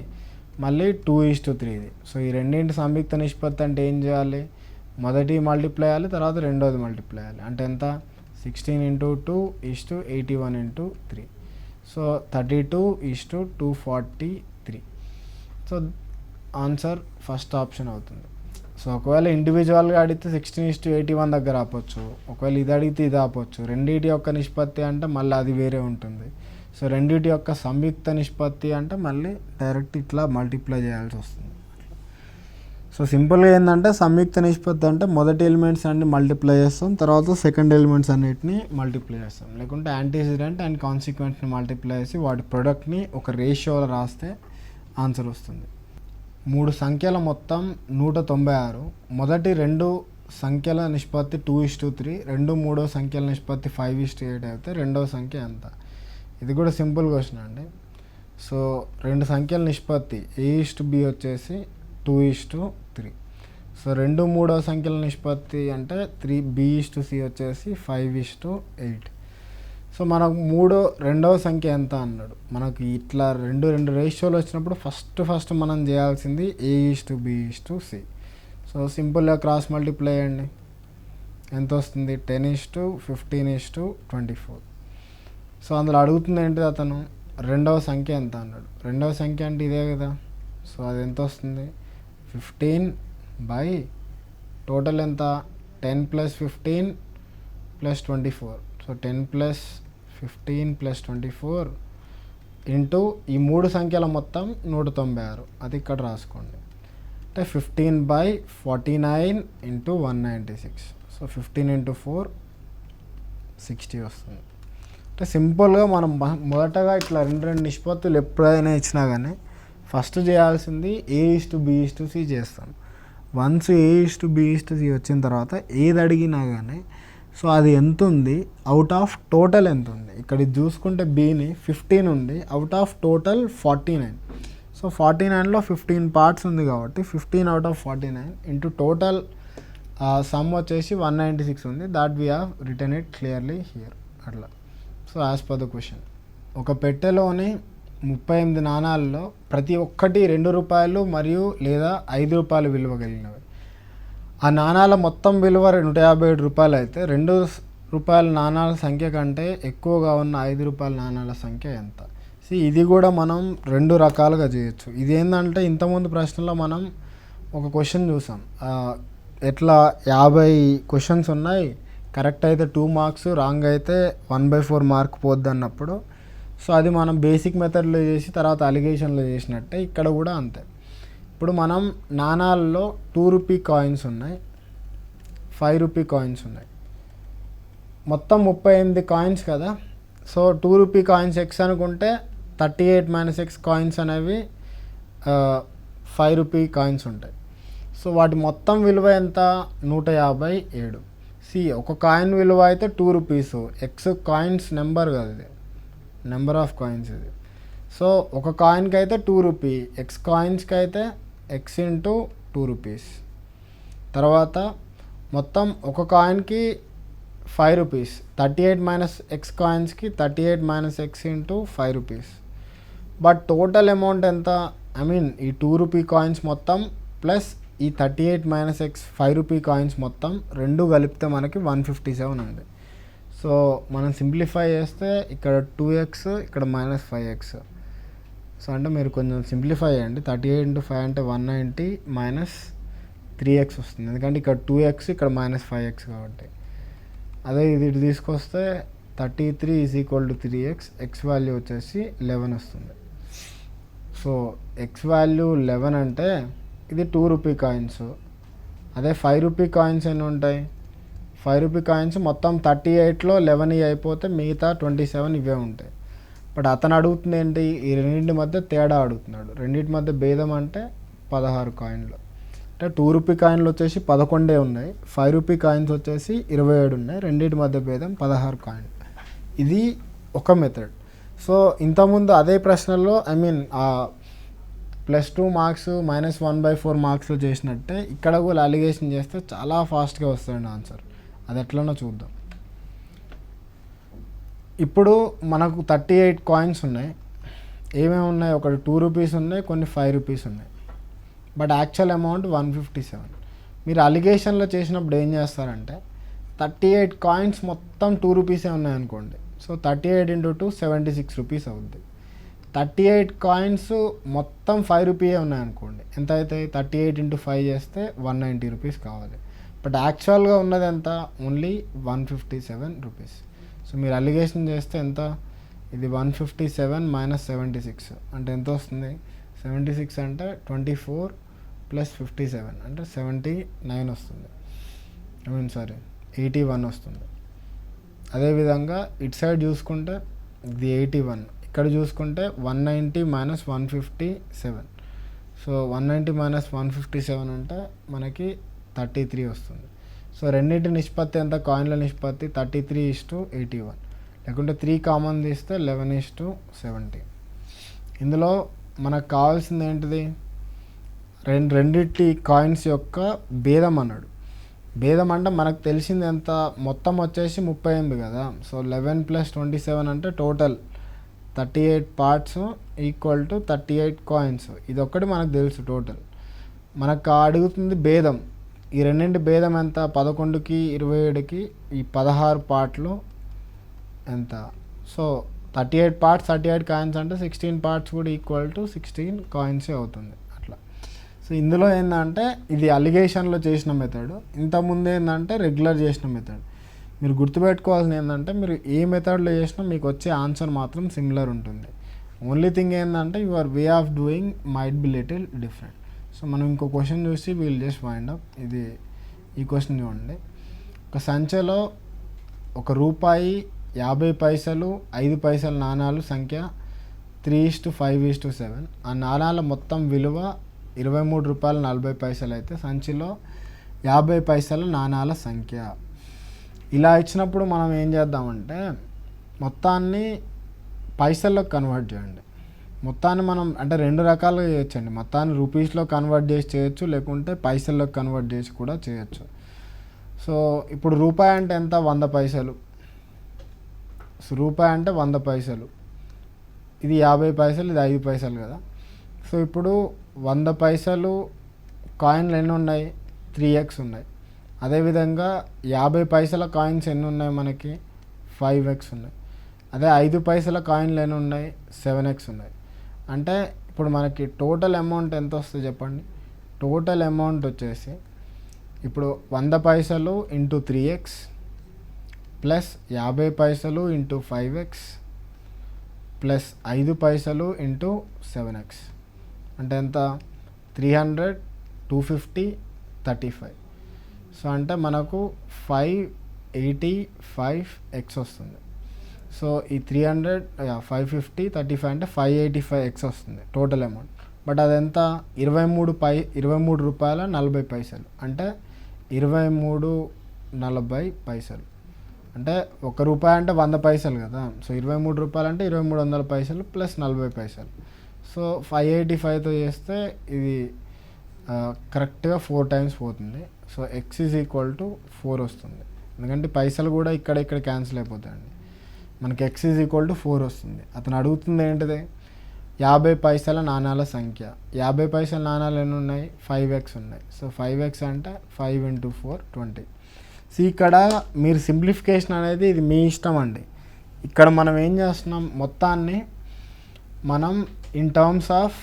మళ్ళీ 2:3ది. సో ఈ రెండింటి సంయుక్త నిష్పత్తి అంటే ఏం చేయాలి? మొదటి మల్టిప్లై చేయాలి, తర్వాత రెండోది మల్టిప్లై చేయాలి. అంటే ఎంత? 16 × 2 = 81 × 3. So 32:243. So answer first option అవుతుంది. సో ఒకవేళ ఇండివిజువల్గా అడిగితే 16:81 దగ్గర ఆపొచ్చు, ఒకవేళ ఇది అడిగితే ఇది ఆపొచ్చు. రెండింటి యొక్క నిష్పత్తి అంటే మళ్ళీ అది వేరే ఉంటుంది. సో రెండింటి యొక్క సంయుక్త నిష్పత్తి అంటే మళ్ళీ డైరెక్ట్ ఇట్లా మల్టిప్లై చేయాల్సి వస్తుంది. సో సింపుల్గా ఏంటంటే సంయుక్త నిష్పత్తి అంటే మొదటి ఎలిమెంట్స్ అన్ని మల్టిప్లై చేస్తాం, తర్వాత సెకండ్ ఎలిమెంట్స్ అన్నిటిని మల్టిప్లై చేస్తాం. లేకుంటే యాంటీసిడెంట్ అండ్ కాన్సిక్వెంట్ని మల్టిప్లై చేసి వాటి ప్రొడక్ట్ని ఒక రేషియోలో రాస్తే ఆన్సర్ వస్తుంది. 3 సంఖ్యల మొత్తం 196. మొదటి రెండు సంఖ్యల నిష్పత్తి 2:3, మూడో సంఖ్యల నిష్పత్తి 5:8 అయితే రెండవ సంఖ్య ఎంత? ఇది కూడా సింపుల్ క్వశ్చన్ అండి. సో రెండు సంఖ్యల నిష్పత్తి A:B వచ్చేసి 2:3. సో మూడో సంఖ్యల నిష్పత్తి అంటే B:C వచ్చేసి 5:8. సో మనకు రెండవ సంఖ్య ఎంత అన్నాడు. మనకి ఇట్లా రెండు రేషియోలు వచ్చినప్పుడు ఫస్ట్ మనం చేయాల్సింది A:B:C. సో సింపుల్గా క్రాస్ మల్టిప్లై చేయండి. ఎంత వస్తుంది? 10:15:24. సో అందులో అడుగుతుంది ఏంటిది అతను? రెండవ సంఖ్య ఎంత అన్నాడు. రెండవ సంఖ్య అంటే ఇదే కదా. సో అది ఎంత వస్తుంది? 15 బై టోటల్ ఎంత? 10 + 15 + 24. సో 10 + 15 + 24 ఇంటూ ఈ మూడు సంఖ్యల మొత్తం 196. అది ఇక్కడ రాసుకోండి. అంటే 15/49 × 196. సో 15 × 4 60 వస్తుంది. అంటే సింపుల్గా మనం మొదటగా ఇట్లా రెండు నిష్పత్తులు ఎప్పుడైనా ఇచ్చినా కానీ ఫస్ట్ చేయాల్సింది A:B:C చేస్తాం. వన్స్ A:B:C వచ్చిన తర్వాత ఏది అడిగినా కానీ సో అది ఎంత ఉంది, అవుట్ ఆఫ్ టోటల్ ఎంత ఉంది. ఇక్కడ చూసుకుంటే Bని 15 ఉంది, అవుట్ ఆఫ్ టోటల్ 49. సో 49లో 15 పార్ట్స్ ఉంది కాబట్టి 15 out of 49 into total sum వచ్చేసి 196 ఉంది. That we have return it clearly here. అట్లా. So as per the question, ఒక పెట్టెలోని 38 నాణాలలో ప్రతి ఒక్కటి ₹2 మరియు లేదా ₹5 విలువ కలిగినవి. ఆ నాణాల మొత్తం విలువ ₹157 అయితే ₹2 నాణాల సంఖ్య కంటే ఎక్కువగా ఉన్న ₹5 నాణాల సంఖ్య ఎంత? ఇది కూడా మనం రెండు రకాలుగా చేయొచ్చు. ఇదేంటంటే ఇంతకుముందు ప్రశ్నలో మనం ఒక క్వశ్చన్ చూసాం. ఎట్లా 50 క్వశ్చన్స్ ఉన్నాయి, కరెక్ట్ అయితే 2 మార్క్స్, రాంగ్ అయితే 1/4 మార్క్ పోద్ది అన్నప్పుడు సో అది మనం బేసిక్ మెథడ్లో చేసి తర్వాత అలిగేషన్లో చేసినట్టే ఇక్కడ కూడా అంతే. ఇప్పుడు మనం నాణాల్లో ₹2 కాయిన్స్ ఉన్నాయి, ₹5 కాయిన్స్ ఉన్నాయి, మొత్తం 38 కాయిన్స్ కదా. సో ₹2 కాయిన్స్ X అనుకుంటే 38 - X కాయిన్స్ అనేవి ₹5 కాయిన్స్ ఉంటాయి. సో వాటి మొత్తం విలువ ఎంత? 157. ఒక కాయిన్ విలువ అయితే ₹2. X కాయిన్స్ నెంబర్ కదా, ఇది నెంబర్ ఆఫ్ కాయిన్స్ ఇది. సో ఒక కాయిన్కి అయితే ₹2, X కాయిన్స్కి అయితే X × ₹2. తర్వాత మొత్తం ఒక కాయిన్కి ₹5, 38 - X కాయిన్స్కి 38 - X × ₹5. But total amount ఎంత? ఐ మీన్ ఈ ₹2 కాయిన్స్ మొత్తం ప్లస్ ఈ 38 - X ₹5 కాయిన్స్ మొత్తం రెండు కలిపితే మనకి 157 ఉంది. సో మనం సింప్లిఫై చేస్తే ఇక్కడ 2x, ఇక్కడ -5x. సో అంటే మీరు కొంచెం సింప్లిఫై చేయండి. 38 ఇంటూ 5 అంటే 190 మైనస్ 3x వస్తుంది, ఎందుకంటే ఇక్కడ 2x ఇక్కడ మైనస్ 5x కాబట్టి. అదే ఇది ఇటు తీసుకొస్తే 33 is equal to 3x, X value వచ్చేసి 11 వస్తుంది. సో ఎక్స్ వాల్యూ 11 అంటే ఇది 2 రూపీ కాయిన్స్. అదే 5 రూపీ కాయిన్స్ ఎన్ని ఉంటాయి? 5 రూపీ కాయిన్స్ మొత్తం 38లో 11 అయిపోతే మిగతా 27 ఇవే ఉంటాయి. బట్ అతను అడుగుతుంది ఏంటి? ఈ రెండింటి మధ్య తేడా అడుగుతున్నాడు. రెండింటి మధ్య భేదం అంటే 16 కాయిన్లు. అంటే 2 రూపీ కాయిన్లు వచ్చేసి 11 ఉన్నాయి, 5 రూపీ కాయిన్స్ వచ్చేసి 27 ఉన్నాయి. రెండింటి మధ్య భేదం 16 కాయిన్లు. ఇది ఒక మెథడ్. సో ఇంతకుముందు అదే ప్రశ్నల్లో +2 మార్క్స్ -1/4 మార్క్స్లో చేసినట్టే ఇక్కడ కూడా అలిగేషన్ చేస్తే చాలా ఫాస్ట్గా వస్తుంది ఆన్సర్. అది ఎట్లనో చూద్దాం. ఇప్పుడు మనకు 38 కాయిన్స్ ఉన్నాయి. ఏమేమి ఉన్నాయి? ఒకటి 2 రూపీస్ ఉన్నాయి, కొన్ని 5 రూపీస్ ఉన్నాయి. But actual amount 157. మీరు అలిగేషన్లో చేసినప్పుడు ఏం చేస్తారంటే 38 కాయిన్స్ మొత్తం 2 రూపీసే ఉన్నాయనుకోండి. సో 38 ఇంటూ 2 76 రూపీస్ అవుద్ది. 38 కాయిన్స్ మొత్తం 5 రూపీయే ఉన్నాయనుకోండి, ఎంత అవుతాయి? 38 ఇంటూ 5 చేస్తే 190 రూపీస్ కావాలి. బట్ యాక్చువల్గా ఉన్నది ఎంత? Only 157 rupees. సో మీరు అలిగేషన్ చేస్తే ఎంత? ఇది 157 మైనస్ 76 అంటే ఎంత వస్తుంది? 76 అంటే 24 + 57 అంటే 79 వస్తుంది. 81 వస్తుంది. అదేవిధంగా ఇటు సైడ్ చూసుకుంటే ఇది 81, ఇక్కడ చూసుకుంటే 190 మైనస్ 157. సో 190 మైనస్ 157 అంటే మనకి 33 వస్తుంది. సో రెండింటి నిష్పత్తి ఎంత? కాయిన్ల నిష్పత్తి 33:81. లేకుంటే 3 కామన్ తీస్తే 11:70. ఇందులో మనకు కావాల్సింది ఏంటిది? రెండింటి కాయిన్స్ యొక్క భేదం అన్నాడు. భేదం అంటే మనకు తెలిసింది ఎంత? మొత్తం వచ్చేసి 38 కదా. సో 11 + 27 అంటే total 38 parts equal to 38 coins. ఇది ఒక్కటి మనకు తెలుసు టోటల్. మనకు అడుగుతుంది భేదం. ఈ రెండింటి భేదం ఎంత? 11కి 27కి ఈ 16 పార్ట్లు ఎంత? సో 38 పార్ట్స్ 38 కాయిన్స్ అంటే 16 పార్ట్స్ కూడా ఈక్వల్ టు 16 కాయిన్సే అవుతుంది అట్లా. సో ఇందులో ఏంటంటే ఇది అలిగేషన్లో చేసిన మెథడ్, ఇంతకుముందు ఏంటంటే రెగ్యులర్ చేసిన మెథడ్. మీరు గుర్తుపెట్టుకోవాల్సింది ఏంటంటే మీరు ఏ మెథడ్లో చేసినా మీకు వచ్చే ఆన్సర్ మాత్రం సిమిలర్ ఉంటుంది. ఓన్లీ థింగ్ ఏంటంటే your way of doing might be little different. So మనం ఇంకో క్వశ్చన్ చూసి వీల్ జస్ట్ వైండ్ అప్. ఇది ఈ క్వశ్చన్ చూడండి. ఒక సంఖ్యలో ₹1, 50 పైసలు, 5 పైసల నాణాలు సంఖ్య 3:5:7. ఆ నాణాల మొత్తం విలువ ₹23.40 అయితే సంచిలో 50 పైసల నాణాల సంఖ్య. ఇలా ఇచ్చినప్పుడు మనం ఏం చేద్దామంటే మొత్తాన్ని పైసల్లోకి కన్వర్ట్ చేయండి. మొత్తాన్ని మనం అంటే 2 రకాలుగా చేయొచ్చండి. మొత్తాన్ని రూపీస్లో కన్వర్ట్ చేసి చేయొచ్చు, లేకుంటే పైసల్లోకి కన్వర్ట్ చేసి కూడా చేయొచ్చు. సో ఇప్పుడు రూపాయి అంటే ఎంత? 100 పైసలు. సో రూపాయి అంటే 100 పైసలు. ఇది 50 పైసలు, ఇది 5 పైసలు కదా. సో ఇప్పుడు 100 పైసలు కాయిన్లు ఎన్ని ఉన్నాయి? 3x ఉన్నాయి. అదేవిధంగా 50 పైసల కాయిన్స్ ఎన్ని ఉన్నాయి మనకి? 5x ఉన్నాయి. అదే 5 పైసల కాయిన్లు ఎన్ని ఉన్నాయి? 7x ఉన్నాయి. అంటే ఇప్పుడు మనకి టోటల్ అమౌంట్ ఎంత వస్తుంది చెప్పండి? టోటల్ అమౌంట్ వచ్చేసి ఇప్పుడు 100 పైసలు ఇంటూ 3x ప్లస్ 50 పైసలు ఇంటూ 5x ప్లస్ 5 పైసలు ఇంటూ 7x అంటే ఎంత? 300, 250, 35. సో అంటే మనకు 585x వస్తుంది. సో ఈ 300, 550, 35 అంటే 585x వస్తుంది టోటల్ అమౌంట్. బట్ అదెంత? ₹23.40 అంటే 23.40. అంటే ₹1 అంటే 100 పైసలు కదా. సో ₹23 అంటే 2300 పైసలు ప్లస్ 40 పైసలు. సో 585తో చేస్తే ఇది కరెక్ట్గా 4 టైమ్స్ పోతుంది. So x is equal to 4 వస్తుంది. ఎందుకంటే పైసలు కూడా ఇక్కడ క్యాన్సిల్ అయిపోతాయండి. మనకి x ఈజ్ ఈక్వల్ టు 4 వస్తుంది. అతను అడుగుతుంది ఏంటిది? 50 పైసల నాణాల సంఖ్య. 50 పైసల నాణాలు ఎన్ని ఉన్నాయి? 5x ఉన్నాయి. సో 5x అంటే 5 × 4 20. సో ఇక్కడ మీరు సింప్లిఫికేషన్ అనేది ఇది మీ ఇష్టం అండి. ఇక్కడ మనం ఏం చేస్తున్నాం? మొత్తాన్ని మనం ఇన్ టర్మ్స్ ఆఫ్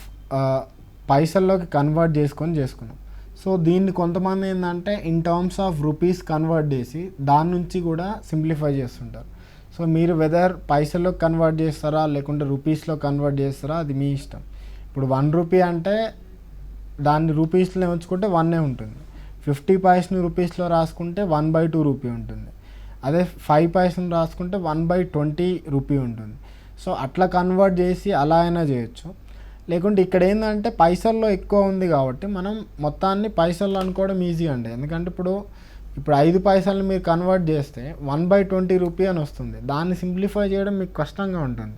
పైసల్లోకి కన్వర్ట్ చేసుకున్నాం. సో దీన్ని కొంతమంది ఏంటంటే in terms of rupees convert చేసి దాని నుంచి కూడా సింప్లిఫై చేస్తుంటారు. సో మీరు వెదర్ పైసల్లో కన్వర్ట్ చేస్తారా లేకుంటే రూపీస్లో కన్వర్ట్ చేస్తారా అది మీ ఇష్టం. ఇప్పుడు 1 రూపీ అంటే దాన్ని రూపీస్లో ఉంచుకుంటే 1 ఉంటుంది. 50 పైసని రూపీస్లో రాసుకుంటే 1/2 రూపీ ఉంటుంది. అదే 5 పైసని రాసుకుంటే 1/20 రూపీ ఉంటుంది. సో అట్లా కన్వర్ట్ చేసి అలా అయినా చేయొచ్చు. లేకుంటే ఇక్కడ ఏంటంటే పైసల్లో ఎక్కువ ఉంది కాబట్టి మనం మొత్తాన్ని పైసల్లో అనుకోవడం ఈజీ అండి. ఎందుకంటే ఇప్పుడు 5 పైసలను మీరు కన్వర్ట్ చేస్తే 1/20 రూపీ అని వస్తుంది. దాన్ని సింప్లిఫై చేయడం మీకు కష్టంగా ఉంటుంది.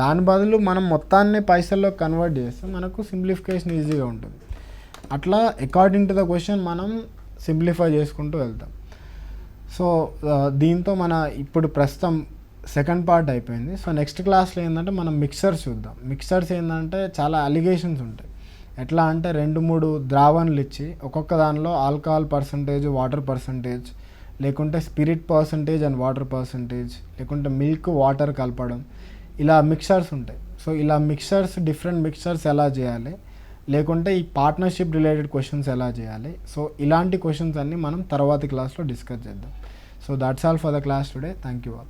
దాని బదులు మనం మొత్తాన్ని పైసల్లో కన్వర్ట్ చేస్తే మనకు సింప్లిఫికేషన్ ఈజీగా ఉంటుంది. అట్లా అకార్డింగ్ టు ద క్వశ్చన్ మనం సింప్లిఫై చేసుకుంటూ వెళ్తాం. సో దీంతో మన ఇప్పుడు ప్రస్తుతం సెకండ్ పార్ట్ అయిపోయింది. సో నెక్స్ట్ క్లాస్లో ఏంటంటే మనం మిక్సర్స్ చూద్దాం. మిక్సర్స్ ఏంటంటే చాలా అలిగేషన్స్ ఉంటాయి. ఎట్లా అంటే 2-3 ద్రావణలు ఇచ్చి ఒక్కొక్క దానిలో ఆల్కహాల్ పర్సంటేజ్, వాటర్ పర్సంటేజ్, లేకుంటే spirit percentage and water percentage, లేకుంటే మిల్క్ వాటర్ కలపడం, ఇలా మిక్సర్స్ ఉంటాయి. సో ఇలా మిక్సర్స్ డిఫరెంట్ మిక్సర్స్ ఎలా చేయాలి, లేకుంటే ఈ పార్ట్నర్షిప్ రిలేటెడ్ క్వశ్చన్స్ ఎలా చేయాలి, సో ఇలాంటి క్వశ్చన్స్ అన్నీ మనం తర్వాతి క్లాస్లో డిస్కస్ చేద్దాం. So that's all for the class today. Thank you all.